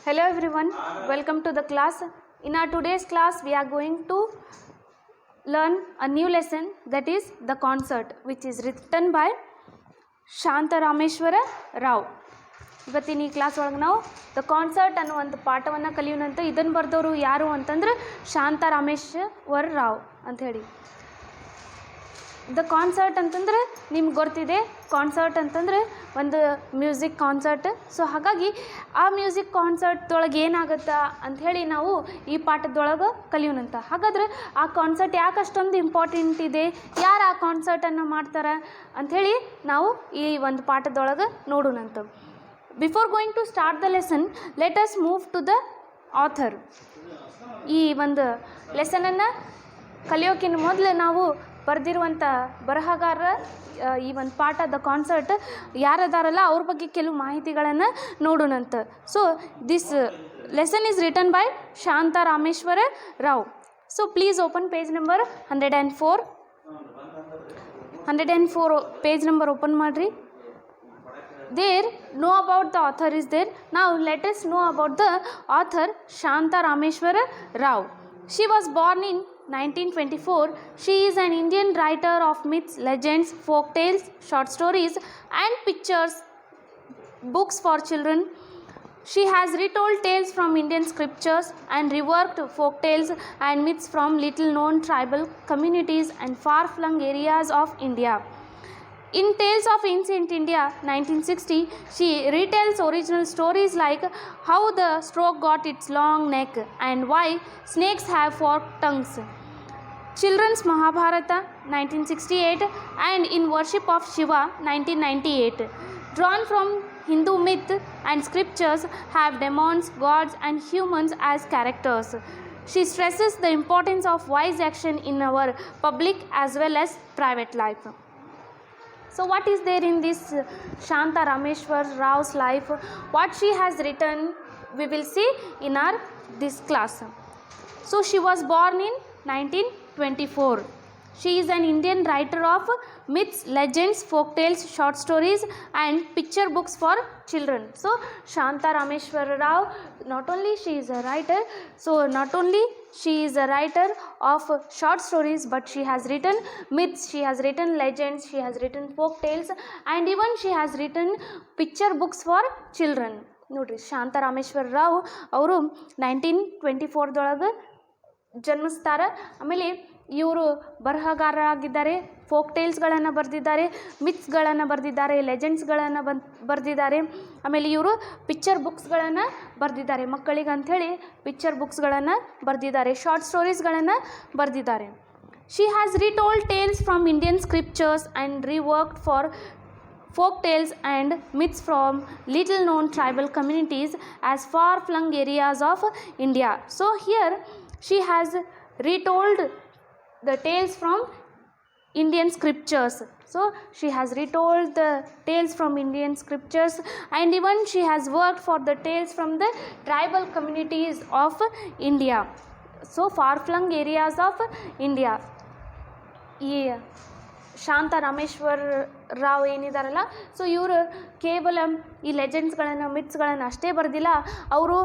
Hello everyone, welcome to the class. In our today's class we are going to learn a new lesson, that is the concert, which is written by Shanta Rameshwara Rao. ಇವತ್ತಿನ ಈ class ಒಳಗೆ ನಾವು the concert ಅನ್ನೋ ಒಂದು ಪಾಠವನ್ನು ಕಲಿಯೋಣಂತ. ಇದನ್ನು ಬರೆದವರು ಯಾರು ಅಂತಂದ್ರೆ ಶಾಂತಾ ರಾಮೇಶ್ವರ ರಾವ್ ಅಂತ ಹೇಳಿ. ದ ಕಾನ್ಸರ್ಟ್ ಅಂತಂದ್ರೆ ನಿಮ್ಗೆ ಗೊತ್ತಿದೆ, ಕಾನ್ಸರ್ಟ್ ಅಂತಂದ್ರೆ ಒಂದು ಮ್ಯೂಸಿಕ್ ಕಾನ್ಸರ್ಟ್. ಸೊ ಹಾಗಾಗಿ ಆ ಮ್ಯೂಸಿಕ್ ಕಾನ್ಸರ್ಟ್ದೊಳಗೆ ಏನಾಗುತ್ತಾ ಅಂಥೇಳಿ ನಾವು ಈ ಪಾಠದೊಳಗೆ ಕಲಿಯೋಣಂತ. ಹಾಗಾದ್ರೆ ಆ ಕಾನ್ಸರ್ಟ್ ಯಾಕೆ ಅಷ್ಟೊಂದು ಇಂಪಾರ್ಟೆಂಟ್ ಇದೆ, ಯಾರು ಆ ಕಾನ್ಸರ್ಟನ್ನು ಮಾಡ್ತಾರೆ ಅಂಥೇಳಿ ನಾವು ಈ ಒಂದು ಪಾಠದೊಳಗೆ ನೋಡೋಣಂತ. Before going to start the lesson, let us move to the author. ಈ ಒಂದು ಲೆಸನನ್ನು ಕಲಿಯೋಕ್ಕಿಂತ ಮೊದಲು ನಾವು ಬರೆದಿರುವಂಥ ಬರಹಗಾರರ ಈ ಒಂದು ಪಾಠ ದ ಕಾನ್ಸರ್ಟ್ ಯಾರದಾರಲ್ಲ ಅವ್ರ ಬಗ್ಗೆ ಕೆಲವು ಮಾಹಿತಿಗಳನ್ನು ನೋಡೋಣಂತ. So this lesson is written by Shanta Rameshwara Rao. So please open page number 104 page number open ಮಾಡಿರಿ. There, know about the author is there. Now let us know about the author Shanta Rameshwara Rao. She was born in 1924. She is an Indian writer of myths, legends, folk tales, short stories and pictures books for children. She has retold tales from Indian scriptures and reworked folk tales and myths from little known tribal communities and far-flung areas of India. In Tales of Ancient India 1960, she retells original stories like how the stork got its long neck and why snakes have forked tongues. Children's Mahabharata 1968 and In Worship of Shiva 1998. Drawn from Hindu myth and scriptures, have demons, gods and humans as characters. She stresses the importance of wise action in our public as well as private life. So what is there in this Shanta Rameshwar Rao's life? What she has written we will see in our this class. So she was born in 1924. She is an Indian writer of myths, legends, folk tales, short stories and picture books for children. So Shanta Rameshwara Rao, not only she is a writer, she is a writer of short stories, but she has written myths, she has written legends, she has written folk tales and even she has written picture books for children. ನೋಡ್ರಿ, ಶಾಂತಾ ರಾಮೇಶ್ವರ ರಾವ್ ಅವರು 1924 ಜನ್ಮಿಸ್ತಾರೆ. ಆಮೇಲೆ ಇವರು ಬರಹಗಾರರಾಗಿದ್ದಾರೆ, folk ಟೇಲ್ಸ್ಗಳನ್ನು ಬರೆದಿದ್ದಾರೆ, ಮಿತ್ಸ್ಗಳನ್ನು ಬರೆದಿದ್ದಾರೆ, ಲೆಜೆಂಡ್ಸ್ಗಳನ್ನು ಬರೆದಿದ್ದಾರೆ. ಆಮೇಲೆ ಇವರು picture ಬುಕ್ಸ್ಗಳನ್ನು ಬರೆದಿದ್ದಾರೆ, ಮಕ್ಕಳಿಗೆ ಅಂಥೇಳಿ ಪಿಕ್ಚರ್ ಬುಕ್ಸ್ಗಳನ್ನು ಬರೆದಿದ್ದಾರೆ, ಶಾರ್ಟ್ ಸ್ಟೋರೀಸ್ಗಳನ್ನು ಬರೆದಿದ್ದಾರೆ. She has retold tales from Indian scriptures and reworked for folk tales and myths from little known tribal communities as far flung areas of India. So here she has retold the tales from Indian scriptures. So she has retold the tales from Indian scriptures and even she has worked for the tales from the tribal communities of India. So far flung areas of India. Yeah. Shanta Rameshwar Rao ಏನಿದಾರಲ್ಲ, so ಇವರು ಕೇವಲ ಈ ಲೆಜೆಂಡ್ಸ್ಗಳನ್ನು ಮಿತ್ಸ್ಗಳನ್ನು ಅಷ್ಟೇ ಬರೆದಿಲ್ಲ, ಅವರು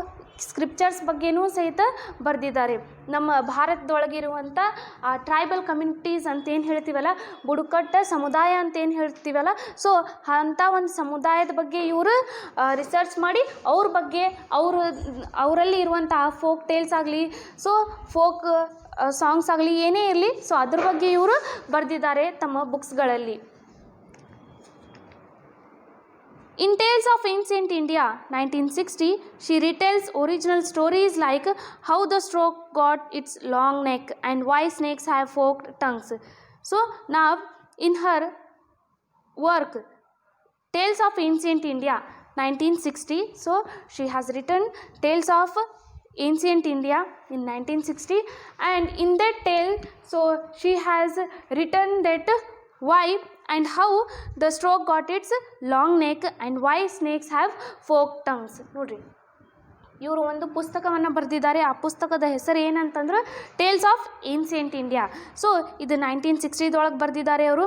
scriptures ಬಗ್ಗೆನೂ ಸಹಿತ ಬರೆದಿದ್ದಾರೆ. ನಮ್ಮ ಭಾರತದೊಳಗಿರುವಂಥ ಟ್ರೈಬಲ್ ಕಮ್ಯುನಿಟೀಸ್ ಅಂತೇನು ಹೇಳ್ತೀವಲ್ಲ, ಬುಡಕಟ್ಟು ಸಮುದಾಯ ಅಂತೇನು ಹೇಳ್ತೀವಲ್ಲ, ಸೊ ಅಂಥ ಒಂದು ಸಮುದಾಯದ ಬಗ್ಗೆ ಇವರು ರಿಸರ್ಚ್ ಮಾಡಿ ಅವ್ರ ಬಗ್ಗೆ ಅವರಲ್ಲಿ ಇರುವಂಥ ಫೋಕ್ ಟೇಲ್ಸ್ ಆಗಲಿ, ಸೊ ಫೋಕ್ ಸಾಂಗ್ಸ್ ಆಗಲಿ, ಏನೇ ಇರಲಿ, ಸೊ ಅದ್ರ ಬಗ್ಗೆ ಇವರು ಬರೆದಿದ್ದಾರೆ ತಮ್ಮ ಬುಕ್ಸ್ಗಳಲ್ಲಿ. In Tales of Ancient India 1960, she retells original stories like how the stork got its long neck and why snakes have forked tongues. So now in her work Tales of Ancient India 1960, so she has written Tales of Ancient India in 1960 and in that tale, so she has written that why and how the stork got its long neck and why snakes have forked tongues. ನೋಡ್ರಿ, ಇವರು ಒಂದು ಪುಸ್ತಕವನ್ನು ಬರೆದಿದ್ದಾರೆ. ಆ ಪುಸ್ತಕದ ಹೆಸರು ಏನಂತಂದ್ರೆ tales of ancient India. So ಇದು 1960 ಬರೆದಿದ್ದಾರೆ ಅವರು.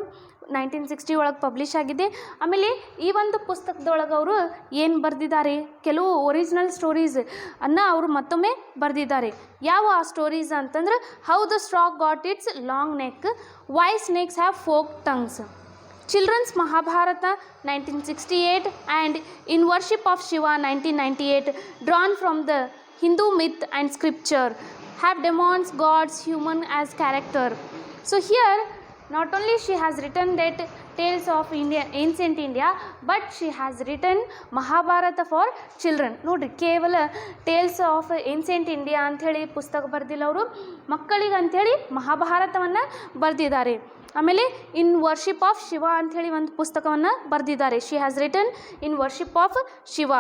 1960 ಒಳಗೆ ಪಬ್ಲಿಷ್ ಆಗಿದೆ. ಆಮೇಲೆ ಈ ಒಂದು ಪುಸ್ತಕದೊಳಗೆ ಅವರು ಏನು ಬರೆದಿದ್ದಾರೆ, ಕೆಲವು ಒರಿಜಿನಲ್ ಸ್ಟೋರೀಸ್ ಅವರು ಮತ್ತೊಮ್ಮೆ ಬರೆದಿದ್ದಾರೆ. ಯಾವ ಆ ಸ್ಟೋರೀಸ್ ಅಂತಂದ್ರೆ how the stork got its long neck, why snakes have forked tongues, children's Mahabharata 1968 and in worship of Shiva 1998 drawn from the Hindu myth and scripture have demons, gods, human as character. So here not only she has written that tales of India, ancient India, but she has written Mahabharata for children. ನೋಡ್ರಿ, ಕೇವಲ tiles of ancient India ಅಂಥೇಳಿ ಪುಸ್ತಕ ಬರೆದಿಲ್ಲ ಅವರು, ಮಕ್ಕಳಿಗೆ ಅಂಥೇಳಿ ಮಹಾಭಾರತವನ್ನು ಬರೆದಿದ್ದಾರೆ. ಆಮೇಲೆ ಇನ್ ವರ್ಷಿಪ್ ಆಫ್ ಶಿವ ಅಂಥೇಳಿ ಒಂದು ಪುಸ್ತಕವನ್ನು ಬರೆದಿದ್ದಾರೆ. She has written in worship of Shiva.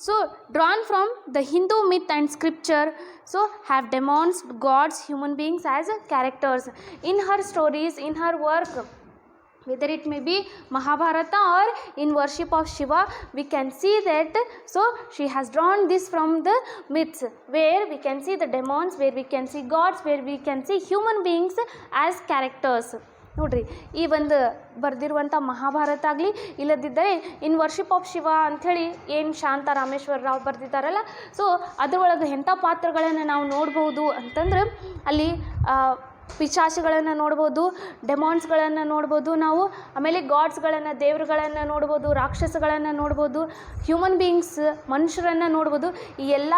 So drawn from the Hindu myth and scripture, so have demons, gods, human beings as characters. In her stories, in her work, whether it may be Mahabharata or in worship of Shiva, we can see that so she has drawn this from the myths, where we can see the demons, where we can see gods, where we can see human beings as characters. ನೋಡ್ರಿ, ಈ ಒಂದು ಬರೆದಿರುವಂಥ ಮಹಾಭಾರತ ಆಗಲಿ ಇಲ್ಲದಿದ್ದರೆ ಇನ್ worship of Shiva ಅಂಥೇಳಿ ಏನು ಶಾಂತ Rameshwara Rao ಬರೆದಿದ್ದಾರಲ್ಲ, so ಅದರೊಳಗೆ ಎಂಥ ಪಾತ್ರಗಳನ್ನು ನಾವು ನೋಡ್ಬೋದು ಅಂತಂದ್ರೆ ಅಲ್ಲಿ ಪಿಶಾಚಿಗಳನ್ನು ನೋಡ್ಬೋದು, ಡೆಮಾನ್ಸ್ಗಳನ್ನು ನೋಡ್ಬೋದು ನಾವು, ಆಮೇಲೆ ಗಾಡ್ಸ್ಗಳನ್ನು, ದೇವರುಗಳನ್ನು ನೋಡ್ಬೋದು, ರಾಕ್ಷಸಗಳನ್ನು ನೋಡ್ಬೋದು, ಹ್ಯೂಮನ್ ಬೀಯಿಂಗ್ಸ್ ಮನುಷ್ಯರನ್ನು ನೋಡ್ಬೋದು. ಈ ಎಲ್ಲ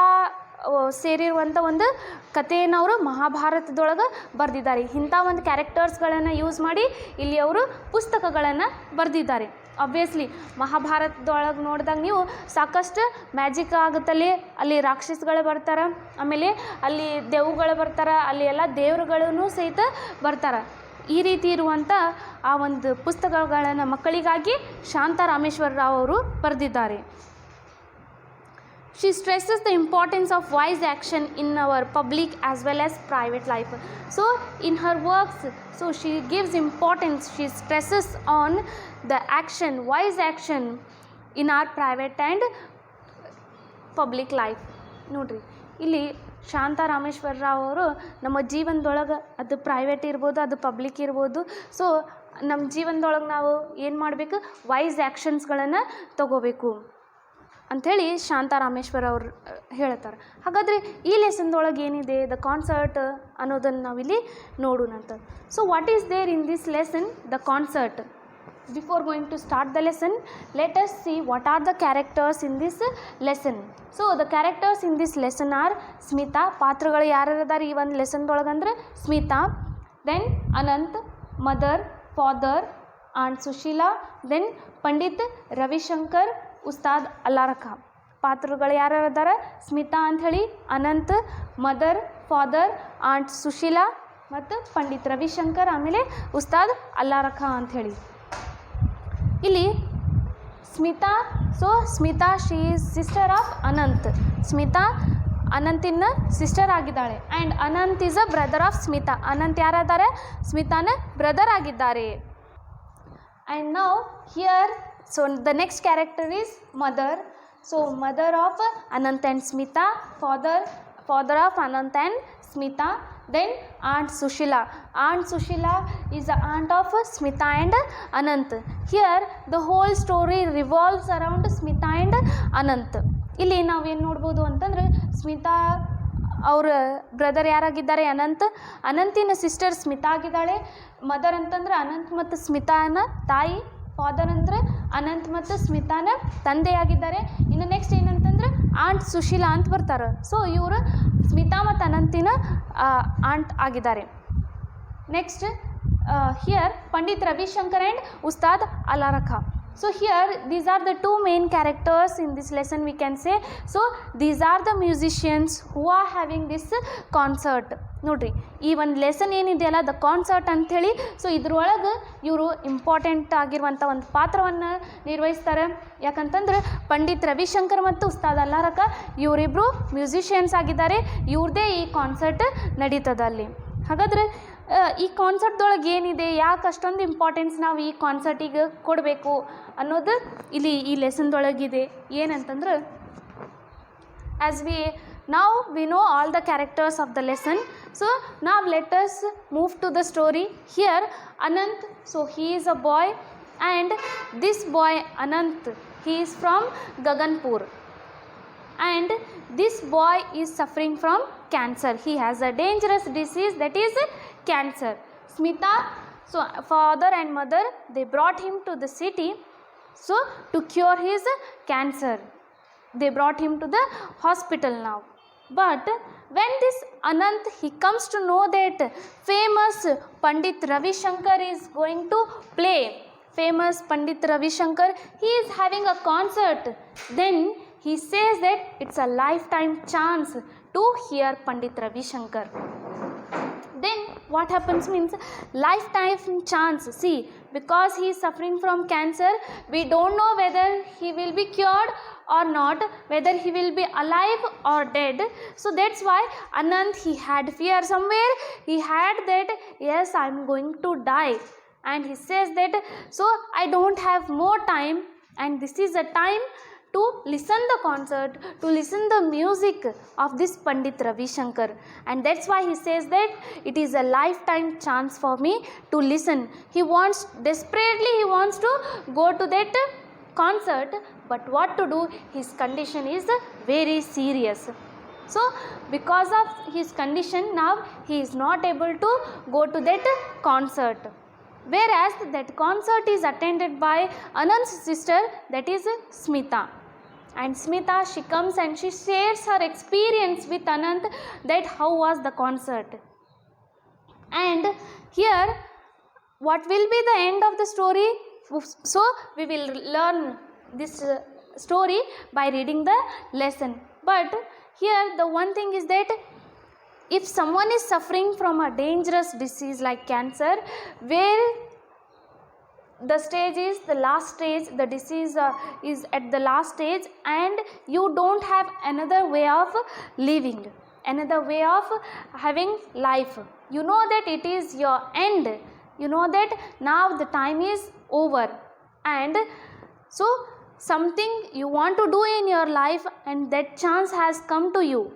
ಸೇರಿರುವಂಥ ಒಂದು ಕಥೆಯನ್ನು ಅವರು ಮಹಾಭಾರತದೊಳಗೆ ಬರೆದಿದ್ದಾರೆ. ಇಂಥ ಒಂದು ಕ್ಯಾರೆಕ್ಟರ್ಸ್ಗಳನ್ನು ಯೂಸ್ ಮಾಡಿ ಇಲ್ಲಿ ಅವರು ಪುಸ್ತಕಗಳನ್ನು ಬರೆದಿದ್ದಾರೆ. ಆಬ್ವಿಯಸ್ಲಿ ಮಹಾಭಾರತದೊಳಗೆ ನೋಡಿದಾಗ ನೀವು ಸಾಕಷ್ಟು ಮ್ಯಾಜಿಕ್ ಆಗುತ್ತಲ್ಲಿ, ಅಲ್ಲಿ ರಾಕ್ಷಸಗಳು ಬರ್ತಾರೆ, ಆಮೇಲೆ ಅಲ್ಲಿ ದೆವ್ವಗಳು ಬರ್ತಾರೆ, ಅಲ್ಲಿ ಎಲ್ಲ ದೇವರುಗಳೂ ಸಹಿತ ಬರ್ತಾರೆ. ಈ ರೀತಿ ಇರುವಂಥ ಆ ಒಂದು ಪುಸ್ತಕಗಳನ್ನು ಮಕ್ಕಳಿಗಾಗಿ ಶಾಂತ ರಾಮೇಶ್ವರ ರಾವ್ ಅವರು ಬರೆದಿದ್ದಾರೆ. She stresses the importance of wise action in our public as well as private life. So in her works, so she gives importance, she stresses on the action, wise action in our private and public life. ನೋಡ್ರಿ, ಇಲ್ಲಿ ಶಾಂತ ರಾಮೇಶ್ವರ ರಾವ್ ಅವರು ನಮ್ಮ ಜೀವನದೊಳಗೆ ಅದು private ಇರ್ಬೋದು, ಅದು public ಇರ್ಬೋದು, so ನಮ್ಮ ಜೀವನದೊಳಗೆ ನಾವು ಏನು ಮಾಡಬೇಕು, ವೈಸ್ ಆ್ಯಕ್ಷನ್ಸ್ಗಳನ್ನು ತಗೋಬೇಕು ಅಂಥೇಳಿ ಶಾಂತ ರಾಮೇಶ್ವರ ಅವರು ಹೇಳ್ತಾರೆ. ಹಾಗಾದರೆ ಈ ಲೆಸನ್ದೊಳಗೆ ಏನಿದೆ, ದ ಕಾನ್ಸರ್ಟ್ ಅನ್ನೋದನ್ನು ನಾವಿಲ್ಲಿ ನೋಡೋಣಂತ. So what is there in this lesson, the concert. Before going to start the lesson, let us see what are the characters in this lesson. So the characters in this lesson are Smita. ಪಾತ್ರಗಳು ಯಾರ್ಯಾರಿದ್ದಾರೆ ಈ ಒಂದು ಲೆಸನ್ದೊಳಗಂದ್ರೆ Smita, then Anant, mother, father, aunt Sushila, then Pandit Ravishankar, Ustad Allarakha. ಪಾತ್ರಗಳು ಯಾರ್ಯಾರಿದ್ದಾರೆ, ಸ್ಮಿತಾ ಅಂಥೇಳಿ, Anant, mother, father, aunt Sushila ಮತ್ತು ಪಂಡಿತ್ ರವಿಶಂಕರ್, ಆಮೇಲೆ ಉಸ್ತಾದ್ ಅಲ್ಲಾರಖ ಅಂಥೇಳಿ. ಇಲ್ಲಿ Smita, so Smita she is sister of Anant. Smita ಅನಂತಿನ ಸಿಸ್ಟರ್ ಆಗಿದ್ದಾಳೆ. And Anant is a brother of Smita. Anant ಯಾರಿದ್ದಾರೆ, ಸ್ಮಿತಾನ ಬ್ರದರ್ ಆಗಿದ್ದಾರೆ. And now here, so the next character is mother. So mother of Anant and Smita, father of Anant and Smita, then aunt Sushila. Aunt Sushila is the aunt of Smita and Anant. Here the whole story revolves around Smita and Anant. ಇಲ್ಲಿ ನಾವೇನು ನೋಡ್ಬೋದು ಅಂತಂದ್ರೆ, ಸ್ಮಿತಾ ಅವರ brother ಯಾರಾಗಿದ್ದಾರೆ, ಅನಂತಿನ sister Smita ಆಗಿದ್ದಾಳೆ. Mother ಅಂತಂದ್ರೆ ಅನಂತ್ ಮತ್ತು ಸ್ಮಿತಾನ ತಾಯಿ, father ಅಂದರೆ ಅನಂತ್ ಮತ್ತು ಸ್ಮಿತಾನ ತಂದೆಯಾಗಿದ್ದಾರೆ. ಇನ್ನು ನೆಕ್ಸ್ಟ್ ಏನಂತಂದ್ರೆ ಆಂಟ್ ಸುಶೀಲಾ ಅಂತ ಬರ್ತಾರೆ. ಸೊ ಇವರು ಸ್ಮಿತಾ ಮತ್ತು ಅನಂತಿನ ಆಂಟ್ ಆಗಿದ್ದಾರೆ. Next here Pandit Ravi Shankar and Ustad Allarakha. So here these are the two main characters in this lesson, we can say. So these are the musicians who are having this concert. ನೋಡ್ರಿ, ಈ ಒಂದು ಲೆಸನ್ ಏನಿದೆಯಲ್ಲ, ದ ಕಾನ್ಸರ್ಟ್ ಅಂಥೇಳಿ, so ಇದ್ರೊಳಗೆ ಇವರು important ಆಗಿರುವಂಥ ಒಂದು ಪಾತ್ರವನ್ನು ನಿರ್ವಹಿಸ್ತಾರೆ. ಯಾಕಂತಂದ್ರೆ ಪಂಡಿತ್ ರವಿಶಂಕರ್ ಮತ್ತು ಉಸ್ತಾದ್ ಅಲ್ಲಾರಖ ಇವರಿಬ್ಬರು ಮ್ಯೂಸಿಷಿಯನ್ಸ್ ಆಗಿದ್ದಾರೆ. ಇವ್ರದ್ದೇ ಈ ಕಾನ್ಸರ್ಟ್ ನಡೀತದೆ ಅಲ್ಲಿ. ಹಾಗಾದರೆ ಈ ಕಾನ್ಸರ್ಟ್ದೊಳಗೆ ಏನಿದೆ, ಯಾಕೆ ಅಷ್ಟೊಂದು ಇಂಪಾರ್ಟೆನ್ಸ್ ನಾವು ಈ ಕಾನ್ಸರ್ಟಿಗೆ ಕೊಡಬೇಕು ಅನ್ನೋದು ಇಲ್ಲಿ ಈ ಲೆಸನ್ದೊಳಗಿದೆ. ಏನಂತಂದ್ರೆ, as we now we know all the characters of the lesson. So now let us move to the story. Here Anant, so he is a boy, and this boy Anant, he is from Gaganpur, and this boy is suffering from cancer. He has a dangerous disease, that is cancer. Smita, so father and mother, they brought him to the city, so to cure his cancer. They brought him to the hospital now. But when this Anant, he comes to know that famous Pandit Ravi Shankar is going to play, famous Pandit Ravi Shankar, he is having a concert, then he says that it's a lifetime chance to hear Pandit Ravi Shankar. Then what happens means, lifetime chance. See, because he is suffering from cancer, we don't know whether he will be cured or not, whether he will be alive or dead. So that's why Anant, he had fear somewhere. He had that, yes, I am going to die, and he says that, so I don't have more time, and this is a time to listen the concert, to listen the music of this Pandit Ravi Shankar. And that's why he says that it is a lifetime chance for me to listen. He wants, desperately he wants to go to that concert, but what to do, his condition is very serious. So because of his condition, now he is not able to go to that concert. Whereas that concert is attended by Anant's sister, that is Smita. And Smita, she comes and she shares her experience with Anant, that how was the concert. And here what will be the end of the story? So we will learn this story by reading the lesson. But here the one thing is that if someone is suffering from a dangerous disease like cancer, where the stage is the last stage, the disease is at the last stage, and you don't have another way of living, another way of having life, you know that it is your end, you know that now the time is over, and so something you want to do in your life and that chance has come to you,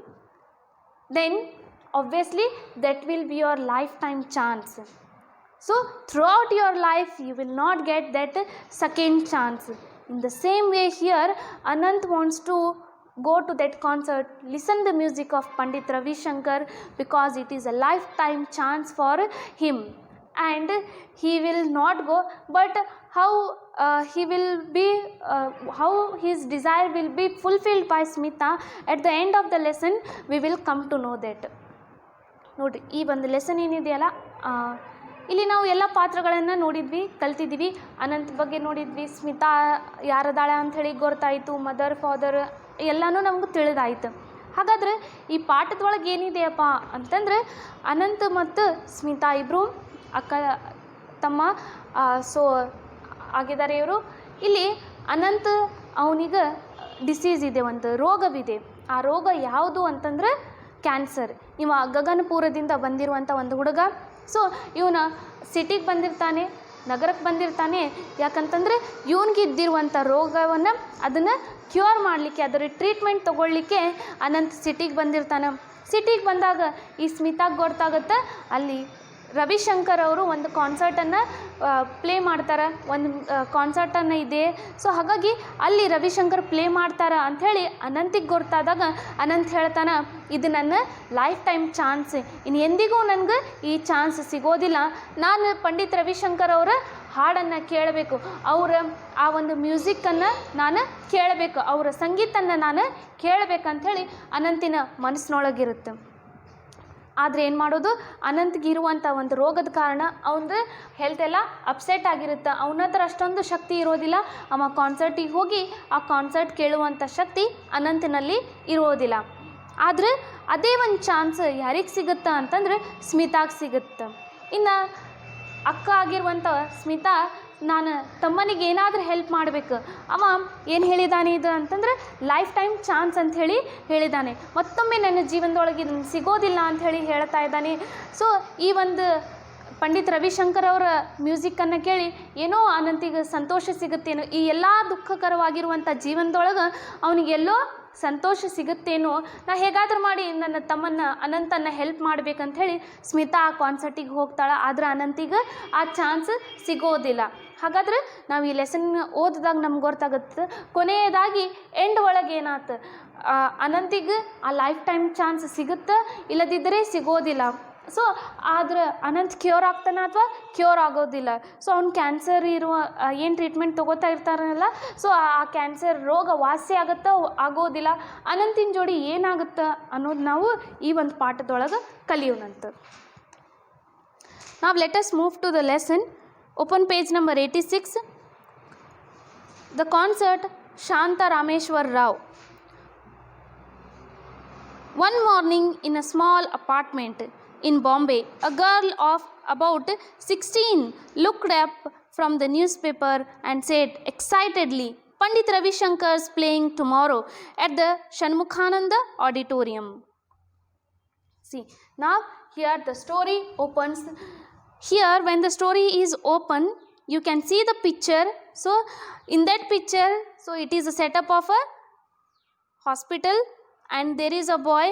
then obviously that will be your lifetime chance. So throughout your life you will not get that second chance. In the same way here, Anant wants to go to that concert, listen the music of Pandit Ravi Shankar, because it is a lifetime chance for him, and he will not go. But how he will be, how his desire will be fulfilled by Smita, at the end of the lesson we will come to know that. ನೋಡಿ, ಈ ಒಂದು lesson ಏನಿದೆಯಲ್ಲ, ಇಲ್ಲಿ ನಾವು ಎಲ್ಲ ಪಾತ್ರಗಳನ್ನು ನೋಡಿದ್ವಿ, ಕಲ್ತಿದ್ವಿ. ಅನಂತ್ ಬಗ್ಗೆ ನೋಡಿದ್ವಿ, ಸ್ಮಿತಾ ಯಾರದಾಳ ಅಂಥೇಳಿ ಗೊತ್ತಾಯಿತು, ಮದರ್ ಫಾದರ್ ಎಲ್ಲನೂ ನಮಗೂ ತಿಳಿದಾಯಿತು. ಹಾಗಾದರೆ ಈ ಪಾಠದೊಳಗೆ ಏನಿದೆಯಪ್ಪ ಅಂತಂದರೆ, ಅನಂತ್ ಮತ್ತು ಸ್ಮಿತಾ ಇಬ್ಬರು ಅಕ್ಕ ತಮ್ಮ ಸೊ ಆಗಿದ್ದಾರೆ ಇವರು. ಇಲ್ಲಿ ಅನಂತ್ ಅವನಿಗೆ ಡಿಸೀಸ್ ಇದೆ, ಒಂದು ರೋಗವಿದೆ. ಆ ರೋಗ ಯಾವುದು ಅಂತಂದರೆ ಕ್ಯಾನ್ಸರ್. ಇವ ಗಗನಪುರದಿಂದ ಬಂದಿರುವಂಥ ಒಂದು ಹುಡುಗ. ಸೊ ಇವನ ಸಿಟಿಗೆ ಬಂದಿರ್ತಾನೆ, ನಗರಕ್ಕೆ ಬಂದಿರ್ತಾನೆ. ಯಾಕಂತಂದರೆ ಇವನಿಗೆ ಇದ್ದಿರುವಂಥ ರೋಗವನ್ನು ಅದನ್ನು ಕ್ಯೂರ್ ಮಾಡಲಿಕ್ಕೆ, ಅದರ ಟ್ರೀಟ್ಮೆಂಟ್ ತೊಗೊಳ್ಳಿಕ್ಕೆ ಅನಂತ್ ಸಿಟಿಗೆ ಬಂದಿರ್ತಾನೆ. ಸಿಟಿಗೆ ಬಂದಾಗ ಈ ಸ್ಮಿತಾಗೆ ಗೊತ್ತಾಗುತ್ತೆ, ಅಲ್ಲಿ ರವಿಶಂಕರ್ ಅವರು ಒಂದು ಕಾನ್ಸರ್ಟನ್ನು ಪ್ಲೇ ಮಾಡ್ತಾರೆ, ಒಂದು ಕಾನ್ಸರ್ಟನ್ನು ಇದೆ. ಸೊ ಹಾಗಾಗಿ ಅಲ್ಲಿ ರವಿಶಂಕರ್ ಪ್ಲೇ ಮಾಡ್ತಾರೆ ಅಂಥೇಳಿ ಅನಂತಿಗೆ ಗೊತ್ತಾದಾಗ ಅನಂತ್ ಹೇಳ್ತಾನೆ, ಇದು ನನ್ನ ಲೈಫ್ ಟೈಮ್ ಚಾನ್ಸ್, ಇನ್ನು ಎಂದಿಗೂ ನನಗೆ ಈ ಚಾನ್ಸ್ ಸಿಗೋದಿಲ್ಲ. ನಾನು ಪಂಡಿತ್ ರವಿಶಂಕರ್ ಅವರ ಹಾಡನ್ನು ಕೇಳಬೇಕು, ಅವರ ಆ ಒಂದು ಮ್ಯೂಸಿಕ್ಕನ್ನು ನಾನು ಕೇಳಬೇಕು, ಅವರ ಸಂಗೀತವನ್ನು ನಾನು ಕೇಳಬೇಕಂಥೇಳಿ ಅನಂತಿನ ಮನಸ್ಸಿನೊಳಗಿರುತ್ತೆ. ಆದರೆ ಏನು ಮಾಡೋದು, ಅನಂತ್ಗಿರುವಂಥ ಒಂದು ರೋಗದ ಕಾರಣ ಅವನ ಹೆಲ್ತ್ ಎಲ್ಲ ಅಪ್ಸೆಟ್ ಆಗಿರುತ್ತೆ. ಅವನ ಹತ್ರ ಅಷ್ಟೊಂದು ಶಕ್ತಿ ಇರೋದಿಲ್ಲ. ಅವ ಕಾನ್ಸರ್ಟಿಗೆ ಹೋಗಿ ಆ ಕಾನ್ಸರ್ಟ್ ಕೇಳುವಂಥ ಶಕ್ತಿ ಅನಂತಿನಲ್ಲಿ ಇರೋದಿಲ್ಲ. ಆದರೆ ಅದೇ ಒಂದು ಚಾನ್ಸ್ ಯಾರಿಗೆ ಸಿಗುತ್ತೆ ಅಂತಂದರೆ ಸ್ಮಿತಾಗೆ ಸಿಗುತ್ತೆ. ಇನ್ನು ಅಕ್ಕ ಆಗಿರುವಂಥ ಸ್ಮಿತಾ, ನಾನು ತಮ್ಮನಿಗೆ ಏನಾದರೂ ಹೆಲ್ಪ್ ಮಾಡಬೇಕು. ಅವ ಏನು ಹೇಳಿದ್ದಾನೆ ಇದು ಅಂತಂದರೆ ಲೈಫ್ ಟೈಮ್ ಚಾನ್ಸ್ ಅಂಥೇಳಿ ಹೇಳಿದ್ದಾನೆ. ಮತ್ತೊಮ್ಮೆ ನನ್ನ ಜೀವನದೊಳಗೆ ಇದನ್ನು ಸಿಗೋದಿಲ್ಲ ಅಂಥೇಳಿ ಹೇಳ್ತಾ ಇದ್ದಾನೆ. ಸೊ ಈ ಒಂದು ಪಂಡಿತ್ ರವಿಶಂಕರ್ ಅವರ ಮ್ಯೂಸಿಕ್ಕನ್ನು ಕೇಳಿ ಏನೋ ಅನಂತಿಗೆ ಸಂತೋಷ ಸಿಗುತ್ತೇನೋ. ಈ ಎಲ್ಲ ದುಃಖಕರವಾಗಿರುವಂಥ ಜೀವನದೊಳಗೆ ಅವನಿಗೆಲ್ಲೋ ಸಂತೋಷ ಸಿಗುತ್ತೇನೋ, ನಾ ಹೇಗಾದರೂ ಮಾಡಿ ನನ್ನ ತಮ್ಮನ್ನ ಅನಂತನ ಹೆಲ್ಪ್ ಮಾಡ್ಬೇಕಂಥೇಳಿ ಸ್ಮಿತಾ ಆ ಕಾನ್ಸರ್ಟಿಗೆ ಹೋಗ್ತಾಳೆ. ಆದರೆ ಅನಂತಿಗೆ ಆ ಚಾನ್ಸ್ ಸಿಗೋದಿಲ್ಲ. ಹಾಗಾದ್ರೆ ನಾವು ಈ ಲೆಸನ್ ಓದಿದಾಗ ನಮ್ಗೆ ಗೊತ್ತಾಗುತ್ತೆ, ಕೊನೆಯದಾಗಿ ಎಂಡ್ ಒಳಗೆ ಏನಾಯ್ತು, ಅನಂತಿಗೆ ಆ ಲೈಫ್ ಟೈಮ್ ಚಾನ್ಸ್ ಸಿಗುತ್ತೆ, ಇಲ್ಲದಿದ್ದರೆ ಸಿಗೋದಿಲ್ಲ. ಸೊ ಆದ್ರೆ ಅನಂತ್ ಕ್ಯೂರ್ ಆಗ್ತಾನೆ ಅಥವಾ ಕ್ಯೂರ್ ಆಗೋದಿಲ್ಲ. ಸೊ ಅವ್ನು ಕ್ಯಾನ್ಸರ್ ಇರುವ ಏನು ಟ್ರೀಟ್ಮೆಂಟ್ ತೊಗೋತಾ ಇರ್ತಾರಲ್ಲ, ಸೊ ಆ ಕ್ಯಾನ್ಸರ್ ರೋಗ ವಾಸಿ ಆಗುತ್ತಾ ಆಗೋದಿಲ್ಲ, ಅನಂತಿನ ಜೋಡಿ ಏನಾಗುತ್ತೆ ಅನ್ನೋದು ನಾವು ಈ ಒಂದು ಪಾಠದೊಳಗೆ ಕಲಿಯೋಣಂತ. ನಾವು let us move to the lesson. Open page number 86. The concert Shanta Rameshwar Rao. One morning in a small apartment in Bombay, a girl of about 16 looked up from the newspaper and said excitedly, Pandit Ravi Shankar is playing tomorrow at the Shanmukhananda Auditorium. See, now here the story opens. Here when the story is open, you can see the picture. So in that picture, so it is a setup of a hospital, and there is a boy,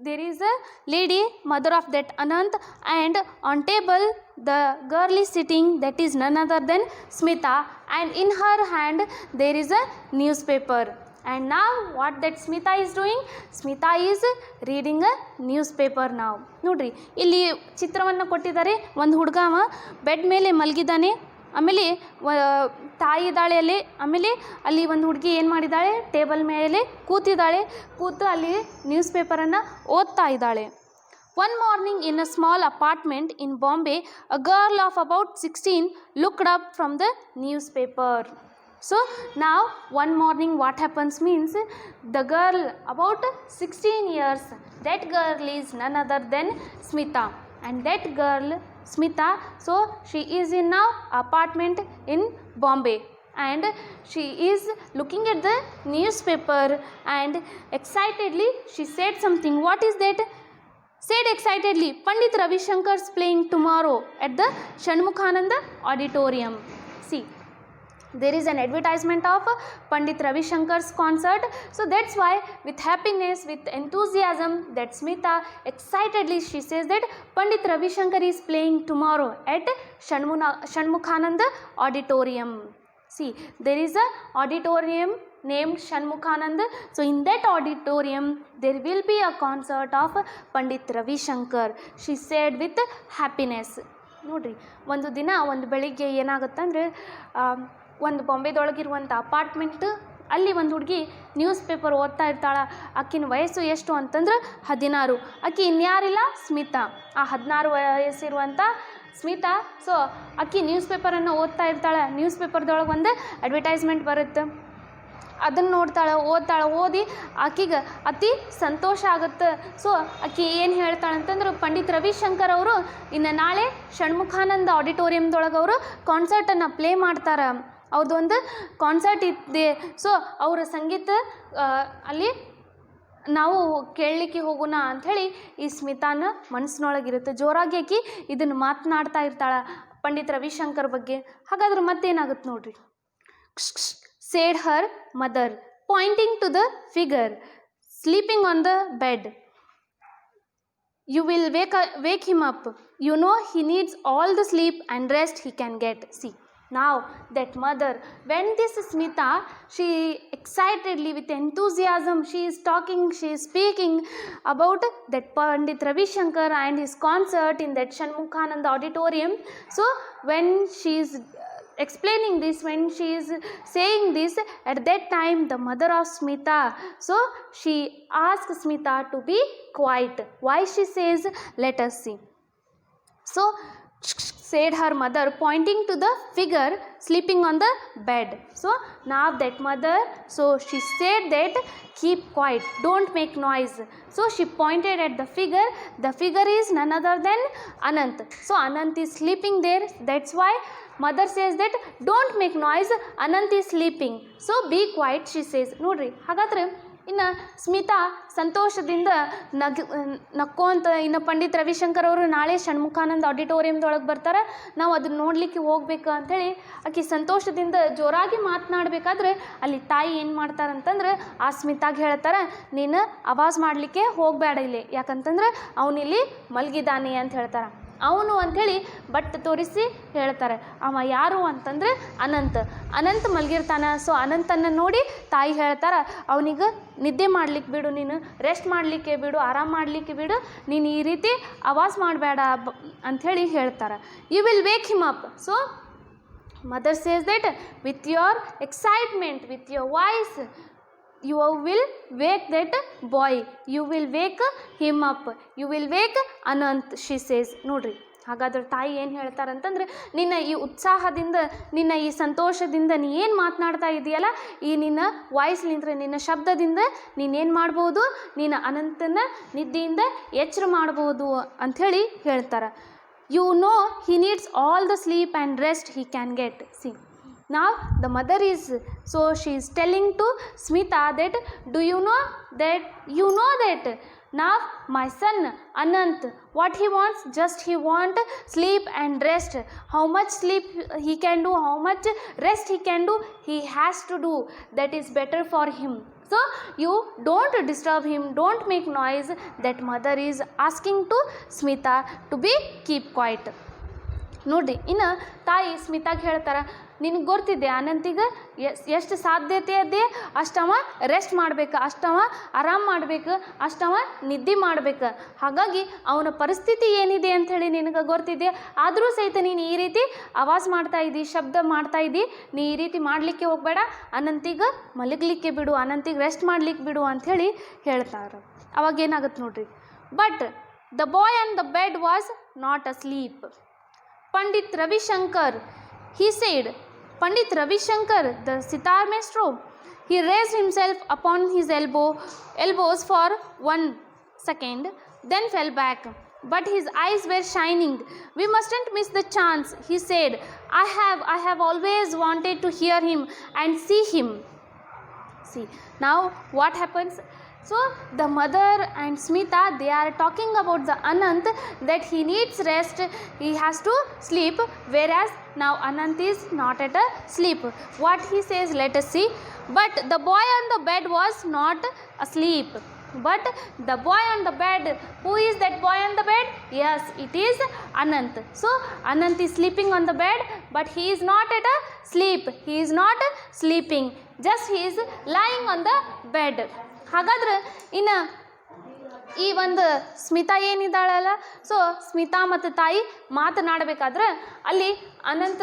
there is a lady, mother of that Anant, and on table the girl is sitting, that is none other than Smita, and in her hand there is a newspaper. And now what that Smita is doing? Smita is reading a newspaper now. ನೋಡ್ರಿ ಇಲ್ಲಿ ಚಿತ್ರವನ್ನು ಕೊಟ್ಟಿದ್ದಾರೆ. ಒಂದು ಹುಡುಗ bed ಮೇಲೆ ಮಲಗಿದ್ದಾನೆ, ಆಮೇಲೆ ತಾಯಿ ಇದ್ದಾಳೆ ಅಲ್ಲಿ, ಆಮೇಲೆ ಅಲ್ಲಿ ಒಂದು ಹುಡುಗಿ ಏನು ಮಾಡಿದ್ದಾಳೆ, ಟೇಬಲ್ ಮೇಲೆ ಕೂತಿದ್ದಾಳೆ, ಕೂತು ಅಲ್ಲಿ ನ್ಯೂಸ್ ಪೇಪರನ್ನು ಓದ್ತಾ ಇದ್ದಾಳೆ. One morning in a small apartment in Bombay, a girl of about 16 looked up from the newspaper. So now one morning what happens means, the girl about 16 years, that girl is none other than Smita, and that girl Smita, so she is in now apartment in Bombay, and she is looking at the newspaper, and excitedly she said something. What is that? Said excitedly, Pandit Ravi Shankar is playing tomorrow at the Shanmukhananda Auditorium. See, there is an advertisement of Pandit Ravi Shankar's concert. So that's why with happiness, with enthusiasm, that Smita excitedly she says that Pandit Ravi Shankar is playing tomorrow at Shanmukhananda Auditorium. See, there is a auditorium named Shanmukhananda. So in that auditorium there will be a concert of Pandit Ravi Shankar, she said with happiness. ನೋಡ್ರಿ, ಒಂದು ದಿನ ಒಂದು ಬೆಳಿಗ್ಗೆ ಏನಾಗುತ್ತಂದರೆ, ಒಂದು ಬಾಂಬೆದೊಳಗಿರುವಂಥ apartment, ಅಲ್ಲಿ ಒಂದು ಹುಡುಗಿ news paper ಓದ್ತಾ ಇರ್ತಾಳೆ. ಆಕಿನ ವಯಸ್ಸು ಎಷ್ಟು ಅಂತಂದ್ರೆ 16. ಆಕಿ ಇನ್ಯಾರಿಲ್ಲ, ಸ್ಮಿತಾ. ಆ 16 ವಯಸ್ಸಿರುವಂಥ ಸ್ಮಿತಾ, ಸೊ ಆಕಿ ನ್ಯೂಸ್ ಪೇಪರನ್ನು ಓದ್ತಾ ಇರ್ತಾಳೆ. ನ್ಯೂಸ್ ಪೇಪರ್ದೊಳಗೆ ಒಂದು ಅಡ್ವರ್ಟೈಸ್ಮೆಂಟ್ ಬರುತ್ತೆ, ಅದನ್ನು ನೋಡ್ತಾಳೆ, ಓದಿ ಆಕಿಗೆ ಅತಿ ಸಂತೋಷ ಆಗುತ್ತೆ. ಸೊ ಆಕಿ ಏನು ಹೇಳ್ತಾಳೆ ಅಂತಂದ್ರೆ, ಪಂಡಿತ್ ರವಿಶಂಕರ್ ಅವರು ಇನ್ನು ನಾಳೆ ಷಣ್ಮುಖಾನಂದ ಆಡಿಟೋರಿಯಮ್ದೊಳಗೆ ಅವರು ಕಾನ್ಸರ್ಟನ್ನು ಪ್ಲೇ ಮಾಡ್ತಾರೆ, ಅವ್ರದ್ದೊಂದು ಕಾನ್ಸರ್ಟ್ ಇದೆ. ಸೊ ಅವರ ಸಂಗೀತ ಅಲ್ಲಿ ನಾವು ಕೇಳಲಿಕ್ಕೆ ಹೋಗೋಣ ಅಂಥೇಳಿ ಈ ಸ್ಮಿತಾನ ಮನಸ್ಸಿನೊಳಗಿರುತ್ತೆ. ಜೋರಾಗಿ ಆಕಿ ಇದನ್ನು ಮಾತನಾಡ್ತಾ ಇರ್ತಾಳೆ ಪಂಡಿತ್ ರವಿಶಂಕರ್ ಬಗ್ಗೆ. ಹಾಗಾದ್ರೆ ಮತ್ತೇನಾಗುತ್ತೆ ನೋಡ್ರಿ. said her mother, pointing to the figure sleeping on the bed. You will wake him up. You know he needs all the sleep and rest he can get. See, now that mother, when this Smita, she excitedly with enthusiasm, she is talking, she is speaking about that Pandit Ravi Shankar and his concert in that Shanmukhananda auditorium. So when she is explaining this, when she is saying this, at that time the mother of Smita, so she asked Smita to be quiet. Why she says, let us see. So said her mother, pointing to the figure sleeping on the bed. So now that mother, so she said that keep quiet, don't make noise. So she pointed at the figure. The figure is none other than Anant. So Anant is sleeping there. That's why mother says that don't make noise, Anant is sleeping, so be quiet, she says. ನೋಡ್ರಿ, ಹಾಗಾದ್ರೆ ಇನ್ನು ಸ್ಮಿತಾ ಸಂತೋಷದಿಂದ ನಕ್ಕೋಂತ ಇನ್ನು ಪಂಡಿತ್ ರವಿಶಂಕರ್ ಅವರು ನಾಳೆ ಷಣ್ಮುಖಾನಂದ ಆಡಿಟೋರಿಯಮ್ದೊಳಗೆ ಬರ್ತಾರೆ, ನಾವು ಅದನ್ನ ನೋಡಲಿಕ್ಕೆ ಹೋಗ್ಬೇಕು ಅಂಥೇಳಿ ಆಕೆ ಸಂತೋಷದಿಂದ ಜೋರಾಗಿ ಮಾತನಾಡಬೇಕಾದ್ರೆ ಅಲ್ಲಿ ತಾಯಿ ಏನು ಮಾಡ್ತಾರಂತಂದ್ರೆ ಆ ಸ್ಮಿತಾಗೆ ಹೇಳ್ತಾರೆ, ನೀನು ಆವಾಜ್ ಮಾಡಲಿಕ್ಕೆ ಹೋಗಬೇಡ ಇಲ್ಲಿ, ಯಾಕಂತಂದ್ರೆ ಅವನಿಲ್ಲಿ ಮಲಗಿದ್ದಾನೆ ಅಂತ ಹೇಳ್ತಾರೆ. ಅವನು ಅಂಥೇಳಿ ಬಟ್ ತೋರಿಸಿ ಹೇಳ್ತಾರೆ. ಅವ ಯಾರು ಅಂತಂದರೆ ಅನಂತ್ ಮಲಗಿರ್ತಾನೆ. ಸೊ ಅನಂತನ್ನು ನೋಡಿ ತಾಯಿ ಹೇಳ್ತಾರೆ, ಅವನಿಗೆ ನಿದ್ದೆ ಮಾಡ್ಲಿಕ್ಕೆ ಬಿಡು, ನೀನು ರೆಸ್ಟ್ ಮಾಡಲಿಕ್ಕೆ ಬಿಡು, ಆರಾಮ್ ಮಾಡಲಿಕ್ಕೆ ಬಿಡು, ನೀನು ಈ ರೀತಿ ಆವಾಜ್ ಮಾಡಬೇಡ ಅಂಥೇಳಿ ಹೇಳ್ತಾರೆ. You will wake him up. So mother says that with your excitement, with your voice, you will wake that boy, you will wake him up, you will wake Anant, she says. ನೋಡ್ರಿ, ಹಾಗಾದ್ರೆ ತಾಯಿ ಏನು ಹೇಳ್ತಾರಂತಂದ್ರೆ, ನಿನ್ನ ಈ ಉತ್ಸಾಹದಿಂದ, ನಿನ್ನ ಈ ಸಂತೋಷದಿಂದ ನೀ ಏನು ಮಾತನಾಡ್ತಾ ಇದೆಯಲ್ಲ, ಈ ನಿನ್ನ ವಾಯ್ಸ್ಲಿಂದ್ರೆ, ನಿನ್ನ ಶಬ್ದದಿಂದ ನೀನೇನು ಮಾಡ್ಬೋದು, ನೀನು ಅನಂತನ ನಿದ್ದೆಯಿಂದ ಎಚ್ಚರ ಮಾಡ್ಬೋದು ಅಂಥೇಳಿ ಹೇಳ್ತಾರೆ. You know he needs all the sleep and rest he can get. See, now the mother is, so she is telling to Smita that do you know that now my son Anant, what he wants, just he want sleep and rest. How much sleep he can do, how much rest he can do, he has to do, that is better for him. So you don't disturb him, don't make noise. That mother is asking to Smita to be keep quiet. ನೋಡಿರಿ, ಇನ್ನು ತಾಯಿ ಸ್ಮಿತಾಗೆ ಹೇಳ್ತಾರೆ, ನಿನಗೆ ಗೊತ್ತಿದೆ ಅನಂತಿಗೆ ಎಷ್ಟು ಸಾಧ್ಯತೆ ಇದೆ ಅಷ್ಟವ rest ಮಾಡ್ಬೇಕು, ಅಷ್ಟವ ಆರಾಮ್ ಮಾಡಬೇಕು, ಅಷ್ಟವ ನಿದ್ದೆ ಮಾಡ್ಬೇಕು. ಹಾಗಾಗಿ ಅವನ ಪರಿಸ್ಥಿತಿ ಏನಿದೆ ಅಂಥೇಳಿ ನಿನಗೆ ಗೊತ್ತಿದೆ. ಆದರೂ ಸಹಿತ ನೀನು ಈ ರೀತಿ ಆವಾಜ್ ಮಾಡ್ತಾ ಇದ್ದಿ, ಶಬ್ದ ಮಾಡ್ತಾ ಇದ್ದಿ, ನೀ ಈ ರೀತಿ ಮಾಡಲಿಕ್ಕೆ ಹೋಗಬೇಡ, ಅನಂತಿಗೆ ಮಲಗಲಿಕ್ಕೆ ಬಿಡು, ಅನಂತಿಗೆ ರೆಸ್ಟ್ ಮಾಡಲಿಕ್ಕೆ ಬಿಡು ಅಂಥೇಳಿ ಹೇಳ್ತಾರೆ. ಅವಾಗ ಏನಾಗುತ್ತೆ ನೋಡ್ರಿ. But the boy on the bed was not asleep. Pandit Ravi Shankar, he said, Pandit Ravi Shankar, the sitar maestro, he raised himself upon his elbows for 1 second, then fell back. But his eyes were shining. We mustn't miss the chance, he said. I have always wanted to hear him and see him. See, now what happens? So the mother and Smita, they are talking about the Anant, that he needs rest, he has to sleep, whereas now Anant is not at a sleep. What he says, let us see. But the boy on the bed was not asleep. But the boy on the bed, who is that boy on the bed? Yes, it is Anant. So Anant is sleeping on the bed, but he is not at a sleep, he is not sleeping, just he is lying on the bed. ಹಾಗಾದ್ರೆ ಇನ್ನು ಈ ಒಂದು Smita ಏನಿದ್ದಾಳಲ್ಲ, so Smita ಮತ್ತು ತಾಯಿ ಮಾತನಾಡಬೇಕಾದ್ರೆ ಅಲ್ಲಿ ಅನಂತ್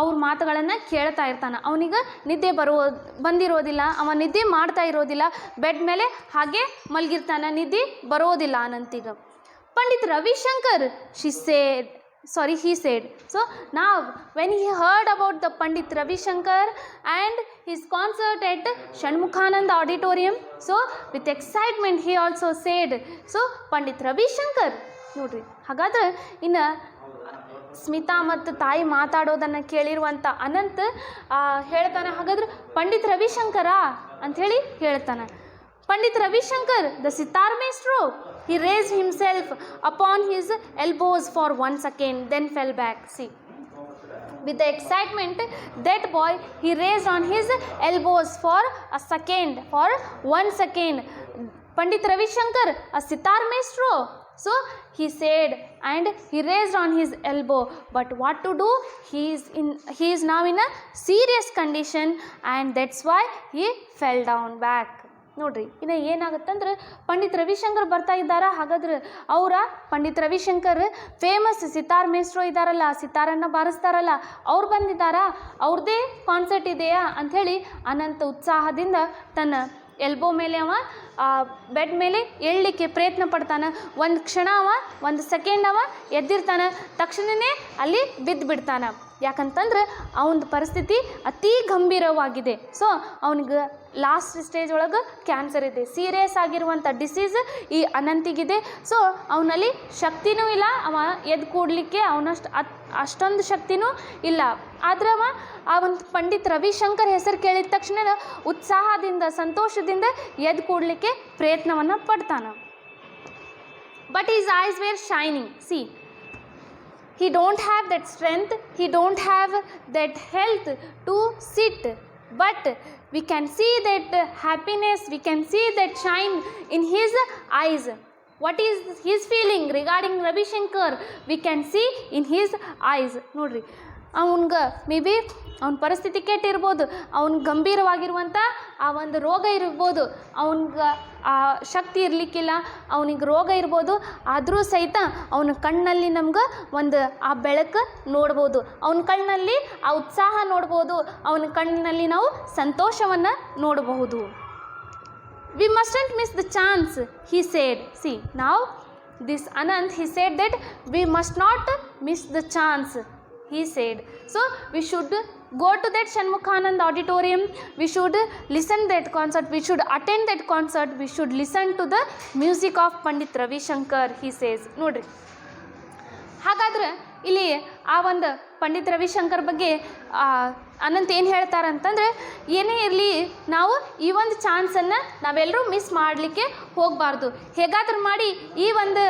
ಅವ್ರ ಮಾತುಗಳನ್ನು ಕೇಳ್ತಾ ಇರ್ತಾನೆ. ಅವನಿಗೆ ನಿದ್ದೆ ಬಂದಿರೋದಿಲ್ಲ, ಅವ ನಿದ್ದೆ ಮಾಡ್ತಾ ಇರೋದಿಲ್ಲ, ಬೆಡ್ ಮೇಲೆ ಹಾಗೆ ಮಲಗಿರ್ತಾನೆ, ನಿದ್ದೆ ಬರೋದಿಲ್ಲ ಅನಂತಿಗೆ. Pandit Ravishankar he said. So now when he heard about the Pandit Ravi Shankar and his concert at Shanmukhanand auditorium, so with excitement he also said, so Pandit Ravi Shankar. ನೋಡ್ರಿ, ಹಾಗಾದ್ರೆ ಇನ್ನು ಸ್ಮಿತಾ ಮತ್ತು ತಾಯಿ ಮಾತಾಡೋದನ್ನು ಕೇಳಿರುವಂಥ ಅನಂತ್ ಹೇಳ್ತಾನೆ, ಹಾಗಾದ್ರೆ ಪಂಡಿತ್ ರವಿಶಂಕರ ಅಂಥೇಳಿ ಹೇಳ್ತಾನೆ. Pandit Ravi Shankar, the sitar maestro, he raised himself upon his elbows for 1 second, then fell back. See, with the excitement, that boy, he raised on his elbows for a second, for 1 second. Pandit Ravi Shankar, a sitar maestro, so he said, and he raised on his elbow. But what to do? He is now in a serious condition, and that's why he fell down back. ನೋಡ್ರಿ, ಇನ್ನು ಏನಾಗುತ್ತಂದ್ರೆ ಪಂಡಿತ್ ರವಿಶಂಕರ್ ಬರ್ತಾ ಇದ್ದಾರಾ. ಹಾಗಾದ್ರೆ Pandit Ravishankar famous sitar ಮೇಸ್ಟ್ರೋ ಇದ್ದಾರಲ್ಲ, ಸಿತಾರನ್ನು ಬಾರಿಸ್ತಾರಲ್ಲ, ಅವ್ರು ಬಂದಿದ್ದಾರಾ, ಅವ್ರದ್ದೇ concert ಇದೆಯಾ ಅಂಥೇಳಿ ಅನಂತ ಉತ್ಸಾಹದಿಂದ ತನ್ನ ಎಲ್ಬೋ ಮೇಲೆ ಅವ ಬೆಡ್ ಮೇಲೆ ಏಳಲಿಕ್ಕೆ ಪ್ರಯತ್ನ ಪಡ್ತಾನೆ. ಒಂದು ಕ್ಷಣ ಒಂದು ಸೆಕೆಂಡ್ ಎದ್ದಿರ್ತಾನೆ, ತಕ್ಷಣವೇ ಅಲ್ಲಿ ಬಿದ್ದು ಬಿಡ್ತಾನೆ. ಯಾಕಂತಂದ್ರೆ ಅವನ ಪರಿಸ್ಥಿತಿ ಅತೀ ಗಂಭೀರವಾಗಿದೆ. ಸೊ ಅವನಿಗೆ ಲಾಸ್ಟ್ ಸ್ಟೇಜ್ ಒಳಗೆ ಕ್ಯಾನ್ಸರ್ ಇದೆ, ಸೀರಿಯಸ್ ಆಗಿರುವಂಥ ಡಿಸೀಸ್ ಈ ಅನಂತಿಗಿದೆ. ಸೊ ಅವನಲ್ಲಿ ಶಕ್ತಿನೂ ಇಲ್ಲ, ಅವ ಎದ್ದು ಕೂಡಲಿಕ್ಕೆ ಅವನಷ್ಟು ಅಷ್ಟೊಂದು ಶಕ್ತಿನೂ ಇಲ್ಲ. ಆದ್ರೆ ಆ ಒಂದು ಪಂಡಿತ್ ರವಿಶಂಕರ್ ಹೆಸರು ಕೇಳಿದ ತಕ್ಷಣ ಉತ್ಸಾಹದಿಂದ ಸಂತೋಷದಿಂದ ಎದ್ದು ಕೂಡಲಿಕ್ಕೆ ಪ್ರಯತ್ನವನ್ನು ಪಡ್ತಾನೆ. But his eyes were shining. See, he don't have that strength, he don't have that health to sit, but we can see that happiness, we can see that shine in his eyes. What is his feeling regarding Ravi Shankar? We can see in his eyes. ನೋಡ್ರಿ, ಅವನ್ಗೆ may be ಅವನ ಪರಿಸ್ಥಿತಿ ಕೆಟ್ಟಿರ್ಬೋದು, ಅವ್ನ ಗಂಭೀರವಾಗಿರುವಂಥ ಆ ಒಂದು ರೋಗ ಇರ್ಬೋದು, ಅವನಿಗೆ ಆ ಶಕ್ತಿ ಇರಲಿಕ್ಕಿಲ್ಲ, ಅವನಿಗೆ ರೋಗ ಇರ್ಬೋದು, ಆದರೂ ಸಹಿತ ಅವನ ಕಣ್ಣಲ್ಲಿ ನಮ್ಗೆ ಒಂದು ಆ ಬೆಳಕು ನೋಡ್ಬೋದು, ಅವನ ಕಣ್ಣಲ್ಲಿ ಆ ಉತ್ಸಾಹ ನೋಡ್ಬೋದು, ಅವನ ಕಣ್ಣಿನಲ್ಲಿ ನಾವು ಸಂತೋಷವನ್ನು ನೋಡಬಹುದು. We mustn't miss the chance, he said. See, now this Anant, he said that we must not miss the chance, he said. So we should go to that Shanmukhanand auditorium, we should listen that concert, we should attend that concert, we should listen to the music of Pandit Ravi Shankar, he says. ನೋಡ್ರಿ, ಹಾಗಾದ್ರೆ ಇಲ್ಲಿ ಆ ಒಂದು ಪಂಡಿತ್ ರವಿಶಂಕರ್ ಬಗ್ಗೆ ಅನಂತ್ ಏನು ಹೇಳ್ತಾರಂತಂದರೆ, ಏನೇ ಇರಲಿ ನಾವು ಈ ಒಂದು ಚಾನ್ಸನ್ನು ನಾವೆಲ್ಲರೂ ಮಿಸ್ ಮಾಡಲಿಕ್ಕೆ ಹೋಗಬಾರ್ದು. ಹೇಗಾದ್ರೂ ಮಾಡಿ ಈ ಒಂದು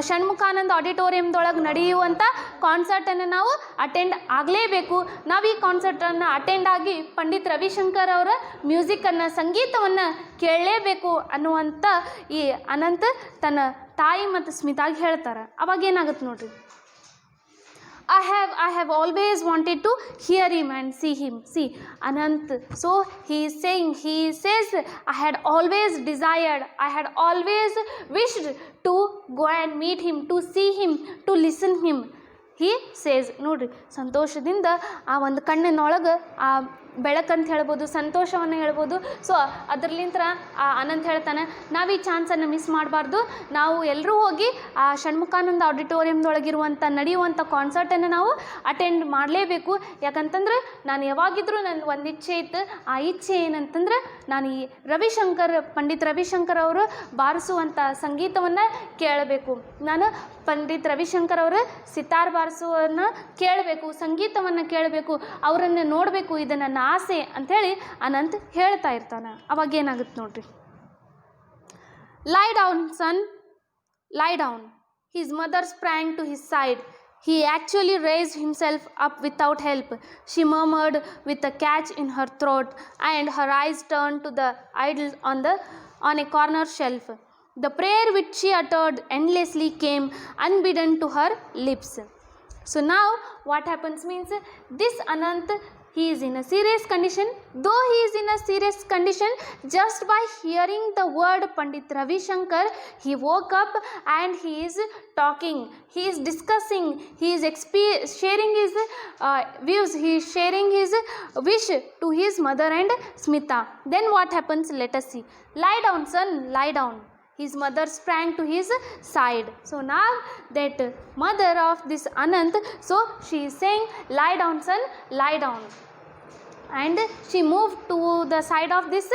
ಷಣ್ಮುಖಾನಂದ ಆಡಿಟೋರಿಯಮ್ದೊಳಗೆ ನಡೆಯುವಂಥ ಕಾನ್ಸರ್ಟನ್ನು ನಾವು ಅಟೆಂಡ್ ಆಗಲೇಬೇಕು. ನಾವು ಈ ಕಾನ್ಸರ್ಟನ್ನು ಅಟೆಂಡ್ ಆಗಿ ಪಂಡಿತ್ ರವಿಶಂಕರ್ ಅವರ ಮ್ಯೂಸಿಕ್ಕನ್ನು, ಸಂಗೀತವನ್ನು ಕೇಳಲೇಬೇಕು ಅನ್ನುವಂಥ ಈ ಅನಂತ್ ತನ್ನ ತಾಯಿ ಮತ್ತು ಸ್ಮಿತಾಗಿ ಹೇಳ್ತಾರೆ. ಅವಾಗ ಏನಾಗುತ್ತೆ ನೋಡ್ರಿ, I have always wanted to hear him and see him. See, Anant, so he says, I had always desired, I had always wished to go and meet him, to see him, to listen him. He says, ನೋಡ್ರಿ, ಸಂತೋಷದಿಂದ ಆ ಒಂದು ಕಣ್ಣಿನೊಳಗೆ ಆ ಬೆಳಕಂತ ಹೇಳ್ಬೋದು, ಸಂತೋಷವನ್ನು ಹೇಳ್ಬೋದು. So ಅದರಲ್ಲಿಂತ್ರ ಆ ಅನಂತ್ ಹೇಳ್ತಾನೆ, ನಾವು ಈ ಚಾನ್ಸನ್ನು ಮಿಸ್ ಮಾಡಬಾರ್ದು, ನಾವು ಎಲ್ಲರೂ ಹೋಗಿ ಆ ಷಣ್ಮುಖಾನಂದ ಆಡಿಟೋರಿಯಮ್ದೊಳಗಿರುವಂಥ ನಡೆಯುವಂಥ ಕಾನ್ಸರ್ಟನ್ನು ನಾವು ಅಟೆಂಡ್ ಮಾಡಲೇಬೇಕು. ಯಾಕಂತಂದ್ರೆ ನಾನು ಯಾವಾಗಿದ್ರೂ ನನ್ನ ಒಂದು ಇಚ್ಛೆ ಇತ್ತು, ಆ ಇಚ್ಛೆ ಏನಂತಂದ್ರೆ ನಾನು ಈ ಪಂಡಿತ್ ರವಿಶಂಕರ್ ಅವರು ಬಾರಿಸುವಂಥ ಸಂಗೀತವನ್ನು ಕೇಳಬೇಕು, ನಾನು ಪಂಡಿತ್ ರವಿಶಂಕರ್ ಅವರು ಸಿತಾರ್ ಬಾರಿಸುವನ್ನು ಕೇಳಬೇಕು, ಸಂಗೀತವನ್ನು ಕೇಳಬೇಕು, ಅವರನ್ನು ನೋಡಬೇಕು, ಇದು ನನ್ನ ಆಸೆ ಅಂಥೇಳಿ ಅನಂತ್ ಹೇಳ್ತಾ ಇರ್ತಾನೆ. ಅವಾಗ ಏನಾಗುತ್ತೆ ನೋಡ್ರಿ, ಲೈ down son, lie down. His mother sprang to his side. He actually raised himself up without help. She murmured with a catch in her throat, and her eyes turned to the idol on a corner shelf. The prayer which she uttered endlessly came unbidden to her lips. So now what happens means, this Anant, he is in a serious condition. Though he is in a serious condition, just by hearing the word Pandit Ravi Shankar, he woke up and he is talking, he is discussing, he is sharing his views, he is sharing his wish to his mother and Smita. Then what happens, let us see. Lie down son, lie down. His mother sprang to his side. So now that mother of this Anant, so she is saying, lie down son, lie down. And she moved to the side of this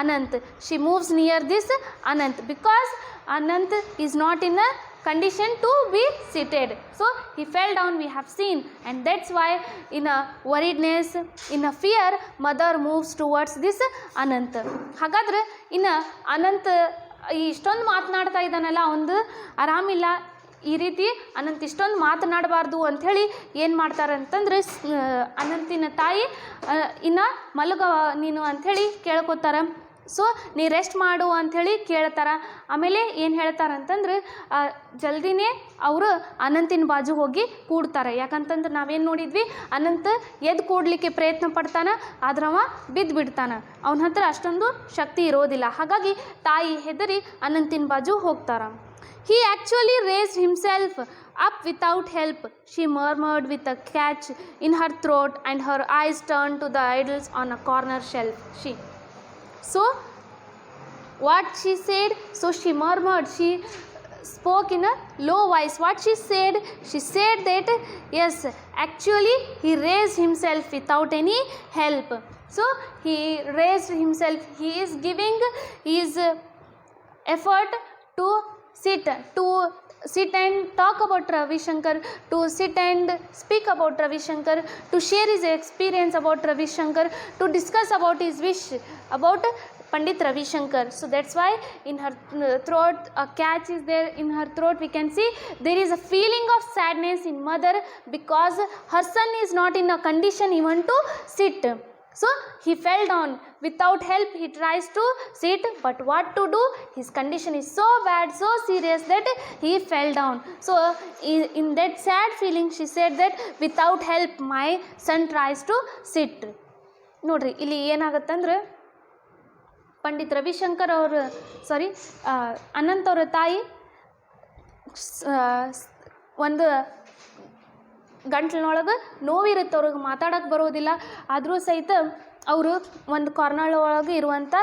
Anant. She moves near this Anant because Anant is not in a condition to be seated. So he fell down, we have seen, and that's why in a worriedness, in a fear, mother moves towards this Anant. ಹಾಗಾದ್ರೆ ಇನ್ನು ಅನಂತ್ ಇಷ್ಟೊಂದು ಮಾತನಾಡ್ತಾ ಇದ್ದಾನಲ್ಲ, ಒಂದು ಆರಾಮಿಲ್ಲ, ಈ ರೀತಿ ಅನಂತ್ ಇಷ್ಟೊಂದು ಮಾತನಾಡಬಾರ್ದು ಅಂಥೇಳಿ ಏನು ಮಾಡ್ತಾರೆ ಅಂತಂದ್ರೆ, ಅನಂತಿನ ತಾಯಿ ಇನ್ನು ಮಲಗ ನೀನು ಅಂಥೇಳಿ ಕೇಳ್ಕೊತಾರೆ. ಸೊ ನೀ ರೆಸ್ಟ್ ಮಾಡು ಅಂಥೇಳಿ ಕೇಳ್ತಾರೆ. ಆಮೇಲೆ ಏನು ಹೇಳ್ತಾರಂತಂದ್ರೆ, ಜಲ್ದಿನೇ ಅವರು ಅನಂತಿನ ಬಾಜು ಹೋಗಿ ಕೂಡ್ತಾರೆ. ಯಾಕಂತಂದ್ರೆ ನಾವೇನು ನೋಡಿದ್ವಿ, ಅನಂತ ಎದ್ದು ಕೂಡಲಿಕ್ಕೆ ಪ್ರಯತ್ನ ಪಡ್ತಾನೆ, ಆದ್ರೆ ಅವ ಬಿದ್ದು ಬಿಡ್ತಾನೆ, ಅವನ ಹತ್ರ ಅಷ್ಟೊಂದು ಶಕ್ತಿ ಇರೋದಿಲ್ಲ. ಹಾಗಾಗಿ ತಾಯಿ ಹೆದರಿ ಅನಂತಿನ ಬಾಜು ಹೋಗ್ತಾರೆ. He actually raised himself up without help, she murmured with a catch in her throat, and her eyes turned to the idols on a corner shelf. So what she said, so she murmured, she spoke in a low voice. What she said? She said that yes, actually he raised himself without any help. So he raised himself. He is giving his effort to sit and talk about Ravi Shankar, to sit and speak about Ravi Shankar, to share his experience about Ravi Shankar, to discuss about his wish about Pandit Ravi Shankar. So that's why in her throat a catch is there. In her throat we can see there is a feeling of sadness in mother because her son is not in a condition even to sit. So he fell down. Without help he tries to sit, but what to do? His condition is so bad, so serious that he fell down. So in that sad feeling she said that without help my son tries to sit. ನೋಡ್ರಿ ಇಲ್ಲಿ ಏನಾಗತ್ತಂದ್ರೆ ಪಂಡಿತ್ ರವಿಶಂಕರ್ ಅವರು ಅನಂತ್ ಅವರ ತಾಯಿ ಒಂದು ಗಂಟ್ಲಿನೊಳಗೆ ನೋವಿರುತ್ತೆ, ಅವ್ರಿಗೆ ಮಾತಾಡೋಕ್ಕೆ ಬರೋದಿಲ್ಲ. ಆದರೂ ಸಹಿತ ಅವರು ಒಂದು ಕಾರ್ನರ್ ಒಳಗೆ ಇರುವಂಥ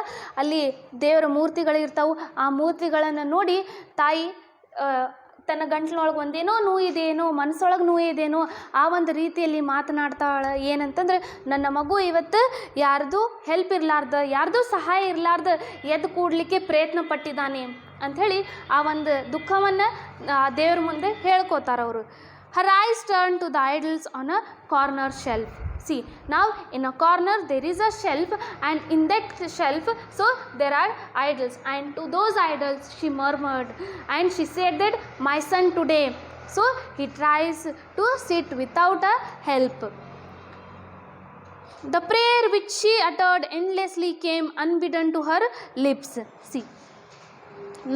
ಅಲ್ಲಿ ದೇವರ ಮೂರ್ತಿಗಳಿರ್ತಾವೆ. ಆ ಮೂರ್ತಿಗಳನ್ನು ನೋಡಿ ತಾಯಿ ತನ್ನ ಗಂಟ್ಲಿನೊಳಗೆ ಒಂದೇನೋ ನೋವಿದೇನೋ, ಮನಸ್ಸೊಳಗೆ ನೋವಿದೇನೋ ಆ ಒಂದು ರೀತಿಯಲ್ಲಿ ಮಾತನಾಡ್ತಾಳೆ. ಏನಂತಂದ್ರೆ ನನ್ನ ಮಗು ಇವತ್ತು ಯಾರ್ದು ಹೆಲ್ಪ್ ಇರಲಾರ್ದ, ಯಾರ್ದು ಸಹಾಯ ಇರಲಾರ್ದ ಎದ್ದು ಕೂಡಲಿಕ್ಕೆ ಪ್ರಯತ್ನ ಪಟ್ಟಿದ್ದಾನೆ ಅಂಥೇಳಿ ಆ ಒಂದು ದುಃಖವನ್ನು ದೇವ್ರ ಮುಂದೆ ಹೇಳ್ಕೋತಾರೆ ಅವರು. Her eyes turned to the idols on a corner shelf. See, now in a corner there is a shelf, and in that shelf so there are idols, and to those idols she murmured and she said that my son today, so he tries to sit without a help. The prayer which she uttered endlessly came unbidden to her lips. See,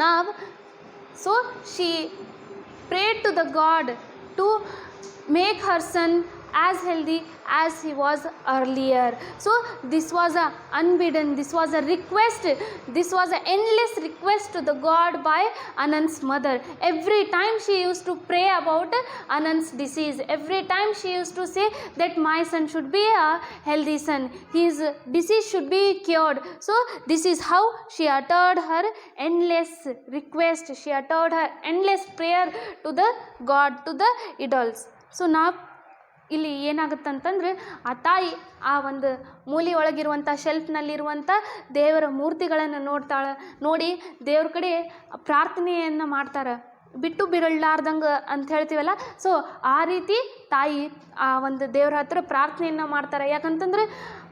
now so she prayed to the God to make her son as healthy as he was earlier. So this was a unbidden, this was a request, this was an endless request to the God by Anand's mother. Every time she used to pray about Anand's disease, every time she used to say that my son should be a healthy son, his disease should be cured. So this is how she uttered her endless request, she uttered her endless prayer to the God, to the idols. So now ಇಲ್ಲಿ ಏನಾಗುತ್ತಂತಂದ್ರೆ ಆ ತಾಯಿ ಆ ಒಂದು ಮೂಲೆ ಒಳಗಿರುವಂಥ ಶೆಲ್ಫ್ನಲ್ಲಿರುವಂಥ ದೇವರ ಮೂರ್ತಿಗಳನ್ನು ನೋಡ್ತಾಳೆ. ನೋಡಿ ದೇವ್ರ ಕಡೆ ಪ್ರಾರ್ಥನೆಯನ್ನು ಮಾಡ್ತಾರೆ, ಬಿಟ್ಟು ಬಿರಳಾರ್ದಂಗೆ ಅಂತ ಹೇಳ್ತೀವಲ್ಲ. ಸೊ ಆ ರೀತಿ ತಾಯಿ ಆ ಒಂದು ದೇವ್ರ ಹತ್ರ ಪ್ರಾರ್ಥನೆಯನ್ನು ಮಾಡ್ತಾರೆ. ಯಾಕಂತಂದ್ರೆ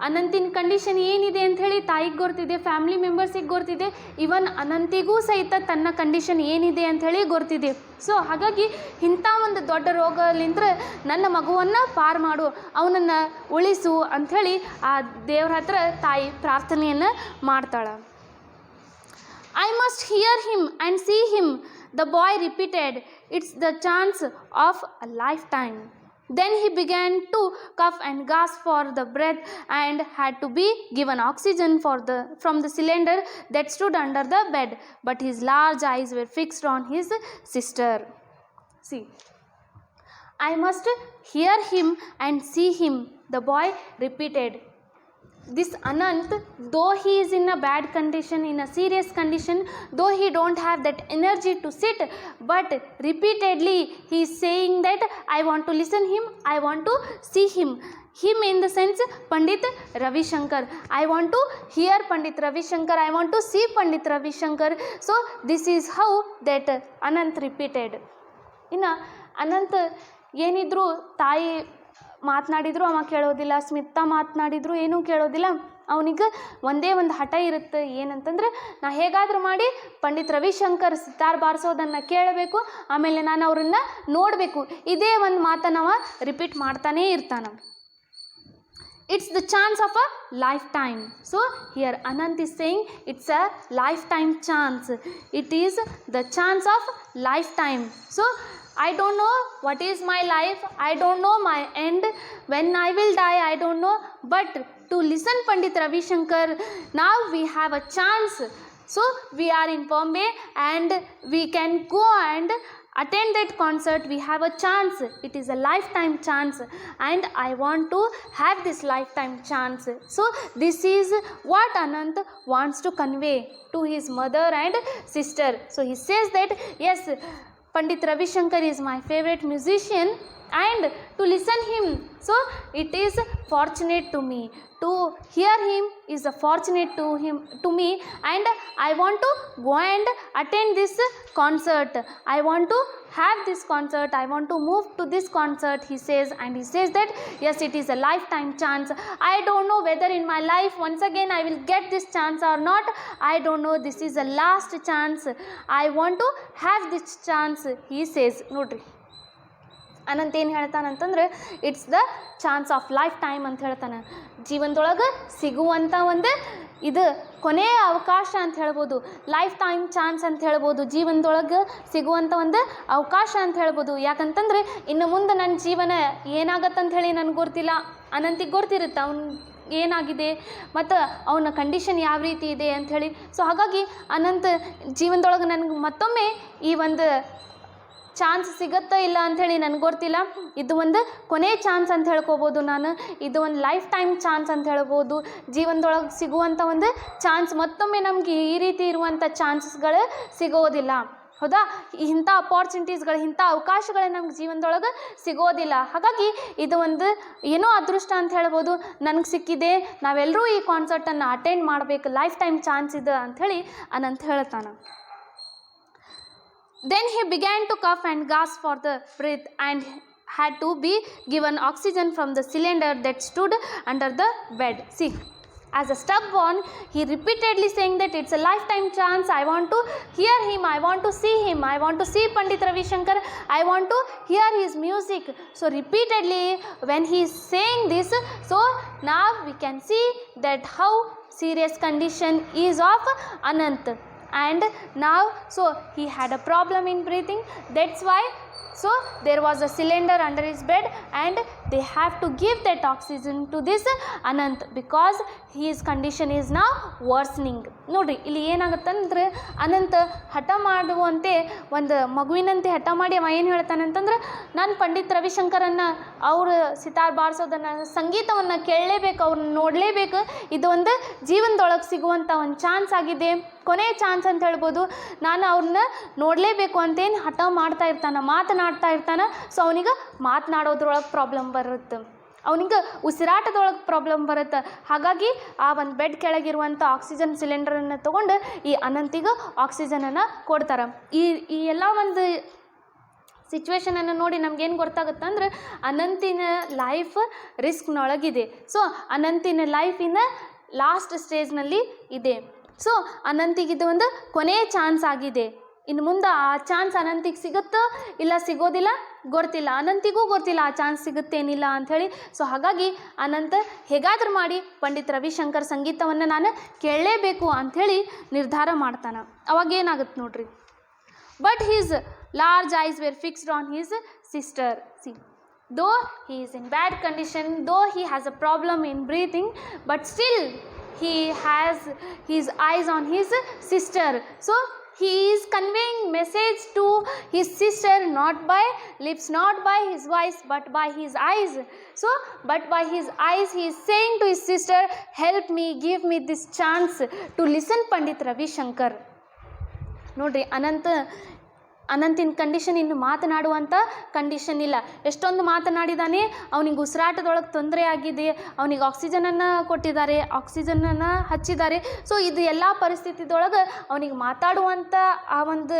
ಅನಂತಿನ ಕಂಡೀಷನ್ ಏನಿದೆ ಅಂಥೇಳಿ ತಾಯಿಗೆ ಗೊತ್ತಿದೆ, ಫ್ಯಾಮಿಲಿ ಮೆಂಬರ್ಸಿಗೆ ಗೊತ್ತಿದೆ, ಇವನ್ ಅನಂತಿಗೂ ಸಹಿತ ತನ್ನ ಕಂಡೀಷನ್ ಏನಿದೆ ಅಂಥೇಳಿ ಗೊತ್ತಿದೆ. ಸೊ ಹಾಗಾಗಿ ಇಂಥ ಒಂದು ದೊಡ್ಡ ರೋಗಲಿಂತ್ರ ನನ್ನ ಮಗುವನ್ನು ಪಾರು ಮಾಡು, ಅವನನ್ನು ಉಳಿಸು ಅಂಥೇಳಿ ಆ ದೇವ್ರ ಹತ್ರ ತಾಯಿ ಪ್ರಾರ್ಥನೆಯನ್ನು ಮಾಡ್ತಾಳೆ. I must hear him and see him, the boy repeated. It's the chance of a lifetime. Then he began to cough and gasp for the breath and had to be given oxygen from the cylinder that stood under the bed. But his large eyes were fixed on his sister. See, I must hear him and see him, the boy repeated. This Anant, though he is in a bad condition, in a serious condition, though he don't have that energy to sit, but repeatedly he is saying that I want to listen him, I want to see him. Him in the sense Pandit Ravi Shankar. I want to hear Pandit Ravi Shankar, I want to see Pandit Ravi Shankar. So this is how that Anant repeated. ಇನ್ನು ಅನಂತ್ ಏನಿದ್ರು ತಾಯಿ ಮಾತನಾಡಿದ್ರು ಅವ ಕೇಳೋದಿಲ್ಲ, ಸ್ಮಿತಾ ಮಾತನಾಡಿದ್ರು ಏನೂ ಕೇಳೋದಿಲ್ಲ. ಅವನಿಗೆ ಒಂದೇ ಒಂದು ಹಠ ಇರುತ್ತೆ, ಏನಂತಂದ್ರೆ ನಾ ಹೇಗಾದರೂ ಮಾಡಿ ಪಂಡಿತ್ ರವಿಶಂಕರ್ ಸಿತಾರ್ ಬಾರಿಸೋದನ್ನು ಕೇಳಬೇಕು, ಆಮೇಲೆ ನಾನು ಅವ್ರನ್ನ ನೋಡಬೇಕು. ಇದೇ ಒಂದು ಮಾತನ್ನು ಅವ ರಿಪೀಟ್ ಮಾಡ್ತಾನೇ ಇರ್ತಾನೆ. It's the chance of a lifetime. So here Anant is saying it's a lifetime chance. It is the chance of lifetime. So I don't know what is my life, I don't know my end, when I will die I don't know, but to listen Pandit Ravi Shankar, now we have a chance. So we are in Bombay and we can go and attend that concert, we have a chance. It is a lifetime chance, and I want to have this lifetime chance. So this is what Anant wants to convey to his mother and sister. So he says that yes, Pandit Ravi Shankar is my favorite musician, and to listen him, so it is fortunate to me. To hear him is a fortunate to me, and I want to go and attend this concert. I want to have this concert. I want to move to this concert, he says. And he says that yes, it is a lifetime chance. I don't know whether in my life once again I will get this chance or not. I don't know. This is a last chance. I want to have this chance, he says. Nodri, Ananta ಏನು ಹೇಳ್ತಾನಂತಂದ್ರೆ it's the chance of lifetime ಅಂತ ಹೇಳ್ತಾನೆ. ಜೀವನದೊಳಗೆ ಸಿಗುವಂಥ ಒಂದು ಇದು ಕೊನೆಯ ಅವಕಾಶ ಅಂತ ಹೇಳ್ಬೋದು, ಲೈಫ್ ಟೈಮ್ ಚಾನ್ಸ್ ಅಂತ ಹೇಳ್ಬೋದು. ಜೀವನದೊಳಗೆ ಸಿಗುವಂಥ ಒಂದು ಅವಕಾಶ ಅಂತ ಹೇಳ್ಬೋದು. ಯಾಕಂತಂದರೆ ಇನ್ನು ಮುಂದೆ ನನ್ನ ಜೀವನ ಏನಾಗತ್ತಂತ ಹೇಳಿ ನನಗೆ ಗೊತ್ತಿಲ್ಲ, ಅನಂತಿಗೆ ಗೊತ್ತಿರುತ್ತೆ ಅವ್ನು ಏನಾಗಿದೆ ಮತ್ತು ಅವನ ಕಂಡೀಷನ್ ಯಾವ ರೀತಿ ಇದೆ ಅಂಥೇಳಿ. ಸೊ ಹಾಗಾಗಿ ಅನಂತ ಜೀವನದೊಳಗೆ ನನಗೆ ಮತ್ತೊಮ್ಮೆ ಈ ಒಂದು ಚಾನ್ಸ್ ಸಿಗುತ್ತಾ ಇಲ್ಲ ಅಂಥೇಳಿ ನನಗೆ ಗೊತ್ತಿಲ್ಲ. ಇದು ಒಂದು ಕೊನೆ ಚಾನ್ಸ್ ಅಂತ ಹೇಳ್ಕೊಬೋದು ನಾನು. ಇದು ಒಂದು ಲೈಫ್ ಟೈಮ್ ಚಾನ್ಸ್ ಅಂತ ಹೇಳ್ಬೋದು. ಜೀವನದೊಳಗೆ ಸಿಗುವಂಥ ಒಂದು ಚಾನ್ಸ್ ಮತ್ತೊಮ್ಮೆ ನಮಗೆ ಈ ರೀತಿ ಇರುವಂಥ ಚಾನ್ಸಸ್ಗಳು ಸಿಗೋದಿಲ್ಲ. ಹೌದಾ? ಇಂಥ ಅಪಾರ್ಚುನಿಟೀಸ್ಗಳು, ಇಂಥ ಅವಕಾಶಗಳು ನಮ್ಗೆ ಜೀವನದೊಳಗೆ ಸಿಗೋದಿಲ್ಲ. ಹಾಗಾಗಿ ಇದು ಒಂದು ಏನೋ ಅದೃಷ್ಟ ಅಂತ ಹೇಳ್ಬೋದು, ನನಗೆ ಸಿಕ್ಕಿದೆ, ನಾವೆಲ್ಲರೂ ಈ ಕಾನ್ಸರ್ಟನ್ನು ಅಟೆಂಡ್ ಮಾಡಬೇಕು, ಲೈಫ್ ಟೈಮ್ ಚಾನ್ಸ್ ಇದೆ ಅಂಥೇಳಿ ಅನಂತ ಹೇಳ್ತಾನೆ. Then he began to cough and gasp for the breath and had to be given oxygen from the cylinder that stood under the bed. See, as a stubborn, he repeatedly saying that it's a lifetime chance. I want to hear him. I want to see him. I want to see Pandit Ravi Shankar. I want to hear his music. So repeatedly when he is saying this, so now we can see that how serious condition is of Anant. And now so he had a problem in breathing. That's why so there was a cylinder under his bed, and they have to give that oxygen to this Anant because his condition is now worsening. ನೋಡ್ರಿ, ಇಲ್ಲಿ ಏನಾಗುತ್ತಂದ್ರೆ ಅನಂತ ಹಠ ಮಾಡುವಂತೆ ಒಂದು ಮಗುವಿನಂತೆ ಹಠ ಮಾಡಿ ಅವ ಏನು ಹೇಳ್ತಾನಂತಂದ್ರೆ, ನಾನು ಪಂಡಿತ್ ರವಿಶಂಕರನ್ನು ಅವರು ಸಿತಾರ್ ಬಾರಿಸೋದನ್ನು, ಸಂಗೀತವನ್ನು ಕೇಳಲೇಬೇಕು, ಅವ್ರನ್ನ ನೋಡಲೇಬೇಕು. ಇದು ಒಂದು ಜೀವನದೊಳಗೆ ಸಿಗುವಂಥ ಒಂದು ಚಾನ್ಸ್ ಆಗಿದೆ, ಕೊನೆ ಚಾನ್ಸ್ ಅಂತ ಹೇಳ್ಬೋದು. ನಾನು ಅವ್ರನ್ನ ನೋಡಲೇಬೇಕು ಅಂತೇನು ಹಠ ಮಾಡ್ತಾ ಇರ್ತಾನೆ, ಮಾತನಾಡ್ತಾ ಇರ್ತಾನೆ. ಸೊ ಅವನಿಗೆ ಮಾತನಾಡೋದ್ರೊಳಗೆ ಪ್ರಾಬ್ಲಮ್ ಬರುತ್ತೆ, ಅವನಿಗೆ ಉಸಿರಾಟದೊಳಗೆ ಪ್ರಾಬ್ಲಮ್ ಬರುತ್ತೆ. ಹಾಗಾಗಿ ಆ ಒಂದು ಬೆಡ್ ಕೆಳಗಿರುವಂಥ ಆಕ್ಸಿಜನ್ ಸಿಲಿಂಡರನ್ನು ತೊಗೊಂಡು ಈ ಅನಂತಿಗೆ ಆಕ್ಸಿಜನನ್ನು ಕೊಡ್ತಾರೆ. ಈ ಎಲ್ಲ ಒಂದು ಸಿಚುವೇಶನನ್ನು ನೋಡಿ ನಮಗೇನು ಗೊತ್ತಾಗುತ್ತೆ ಅಂದರೆ ಅನಂತಿನ ಲೈಫ್ ರಿಸ್ಕ್ನೊಳಗಿದೆ. ಸೊ ಅನಂತಿನ ಲೈಫಿನ ಲಾಸ್ಟ್ ಸ್ಟೇಜ್ನಲ್ಲಿ ಇದೆ. ಸೊ ಅನಂತಿಗಿದು ಒಂದು ಕೊನೆಯ ಚಾನ್ಸ್ ಆಗಿದೆ. ಇನ್ನು ಮುಂದೆ ಆ ಚಾನ್ಸ್ ಅನಂತಿಗೆ ಸಿಗುತ್ತೋ ಇಲ್ಲ ಸಿಗೋದಿಲ್ಲ ಗೊತ್ತಿಲ್ಲ, ಅನಂತಿಗೂ ಗೊತ್ತಿಲ್ಲ ಆ ಚಾನ್ಸ್ ಸಿಗುತ್ತೇನಿಲ್ಲ ಅಂಥೇಳಿ. ಸೊ ಹಾಗಾಗಿ ಅನಂತ ಹೇಗಾದ್ರೂ ಮಾಡಿ ಪಂಡಿತ್ ರವಿಶಂಕರ್ ಸಂಗೀತವನ್ನು ನಾನು ಕೇಳಲೇಬೇಕು ಅಂಥೇಳಿ ನಿರ್ಧಾರ ಮಾಡ್ತಾನೆ. ಅವಾಗೇನಾಗುತ್ತೆ ನೋಡ್ರಿ, but his large eyes were fixed on his sister. See, though he is in bad condition, though he has a problem in breathing, but still he has his eyes on his sister. So he is conveying message to his sister not by lips, not by his voice, but by his eyes. So but by his eyes he is saying to his sister, help me, give me this chance to listen Pandit Ravi Shankar. ನೋಡ್ರಿ, ಅನಂತಿನ condition ಇನ್ನು ಮಾತನಾಡುವಂಥ condition ಇಲ್ಲ. ಎಷ್ಟೊಂದು ಮಾತನಾಡಿದಾನೆ, ಅವನಿಗೆ ಉಸಿರಾಟದೊಳಗೆ ತೊಂದರೆ ಆಗಿದೆ, ಅವನಿಗೆ ಆಕ್ಸಿಜನನ್ನು ಕೊಟ್ಟಿದ್ದಾರೆ, ಆಕ್ಸಿಜನನ್ನು ಹಚ್ಚಿದ್ದಾರೆ. ಸೊ ಇದು ಎಲ್ಲ ಪರಿಸ್ಥಿತಿದೊಳಗೆ ಅವನಿಗೆ ಮಾತಾಡುವಂಥ ಆ ಒಂದು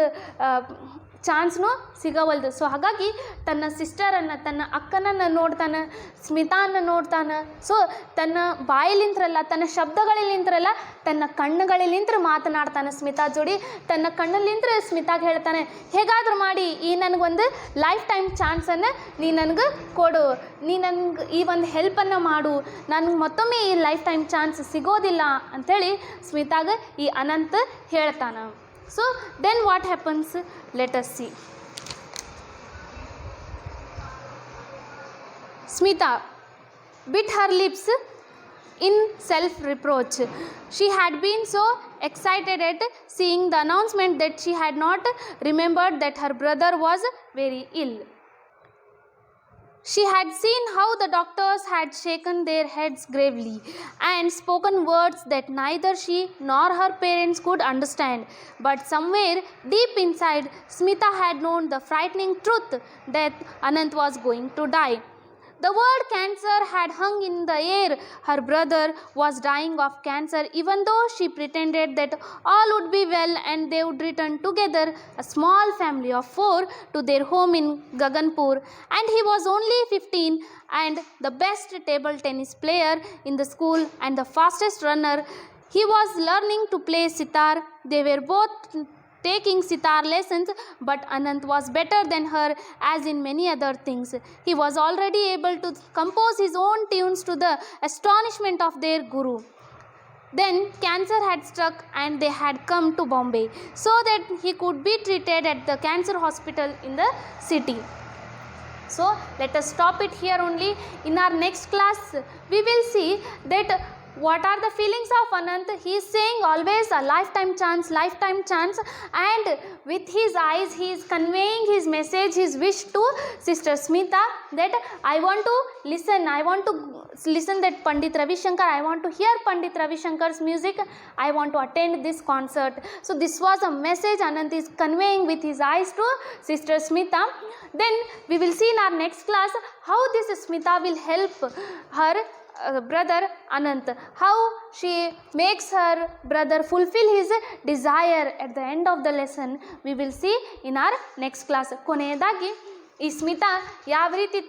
ಚಾನ್ಸ್ನೂ ಸಿಗವಲ್ದು. ಸೊ ಹಾಗಾಗಿ ತನ್ನ ಸಿಸ್ಟರನ್ನು, ತನ್ನ ಅಕ್ಕನನ್ನು ನೋಡ್ತಾನೆ, ಸ್ಮಿತಾನ ನೋಡ್ತಾನೆ. ಸೊ ತನ್ನ ಬಾಯಿಲಿಂತ್ರಲ್ಲ, ತನ್ನ ಶಬ್ದಗಳಿಲಿಂತ್ರಲ್ಲ, ತನ್ನ ಕಣ್ಣುಗಳಿಲಿಂತ್ರ ಮಾತನಾಡ್ತಾನೆ ಸ್ಮಿತಾ ಜೋಡಿ. ತನ್ನ ಕಣ್ಣಲ್ಲಿಂತ್ರ ಸ್ಮಿತಾಗೆ ಹೇಳ್ತಾನೆ, ಹೇಗಾದರೂ ಮಾಡಿ ಈ ನನಗೊಂದು ಲೈಫ್ ಟೈಮ್ ಚಾನ್ಸನ್ನು ನೀ ನನಗೆ ಕೊಡು, ನೀ ನನಗೆ ಈ ಒಂದು ಹೆಲ್ಪನ್ನು ಮಾಡು, ನನಗೆ ಮತ್ತೊಮ್ಮೆ ಈ ಲೈಫ್ ಟೈಮ್ ಚಾನ್ಸ್ ಸಿಗೋದಿಲ್ಲ ಅಂಥೇಳಿ ಸ್ಮಿತಾಗೆ ಈ ಅನಂತ ಹೇಳ್ತಾನೆ. So then what happens? Let us see. Smita bit her lips in self-reproach. She had been so excited at seeing the announcement that she had not remembered that her brother was very ill. She had seen how the doctors had shaken their heads gravely and spoken words that neither she nor her parents could understand. But somewhere deep inside, Smita had known the frightening truth that Anant was going to die. The word cancer had hung in the air. Her brother was dying of cancer, even though she pretended that all would be well and they would return together, a small family of 4, to their home in Gaganpur. And he was only 15 and the best table tennis player in the school and the fastest runner. He was learning to play sitar. They were both taking sitar lessons, but Anant was better than her, as in many other things. He was already able to compose his own tunes to the astonishment of their guru. Then cancer had struck and they had come to Bombay so that he could be treated at the cancer hospital in the city. So let us stop it here only. In our next class we will see that what are the feelings of Anant. He is saying always a lifetime chance, and with his eyes he is conveying his message, his wish to Sister Smita, that I want to listen that Pandit Ravi Shankar, I want to hear Pandit Ravi Shankar's music, I want to attend this concert. So this was a message Anant is conveying with his eyes to Sister Smita. Then we will see in our next class how this Smita will help her brother Anant, how she makes her brother fulfill his desire at the end of the lesson. We will see in our next class. ಕೊನೆಯದಾಗಿ ಈ ಸ್ಮಿತಾ ಯಾವ ರೀತಿ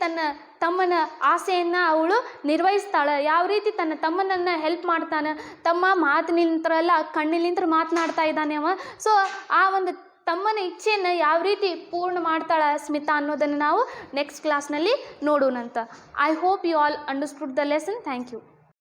ತಮ್ಮನ ಆಸೆಯನ್ನು ಅವಳು ನಿರ್ವಹಿಸ್ತಾಳೆ, ಯಾವ ರೀತಿ ತನ್ನ ತಮ್ಮನನ್ನು ಹೆಲ್ಪ್ ಮಾಡ್ತಾನೆ, ತಮ್ಮ ಮಾತಿನಿಂತ್ರಲ್ಲ ಕಣ್ಣಿನಿಂತ್ರ ಮಾತನಾಡ್ತಾ ಇದ್ದಾನೆ ಅವ. ಸೊ ಆ ಒಂದು ತಮ್ಮನ ಇಚ್ಛೆಯನ್ನು ಯಾವ ರೀತಿ ಪೂರ್ಣ ಮಾಡ್ತಾಳೆ ಸ್ಮಿತಾ ಅನ್ನೋದನ್ನು ನಾವು ನೆಕ್ಸ್ಟ್ ಕ್ಲಾಸ್ನಲ್ಲಿ ನೋಡೋಣಂತ. I hope you all understood the lesson. Thank you.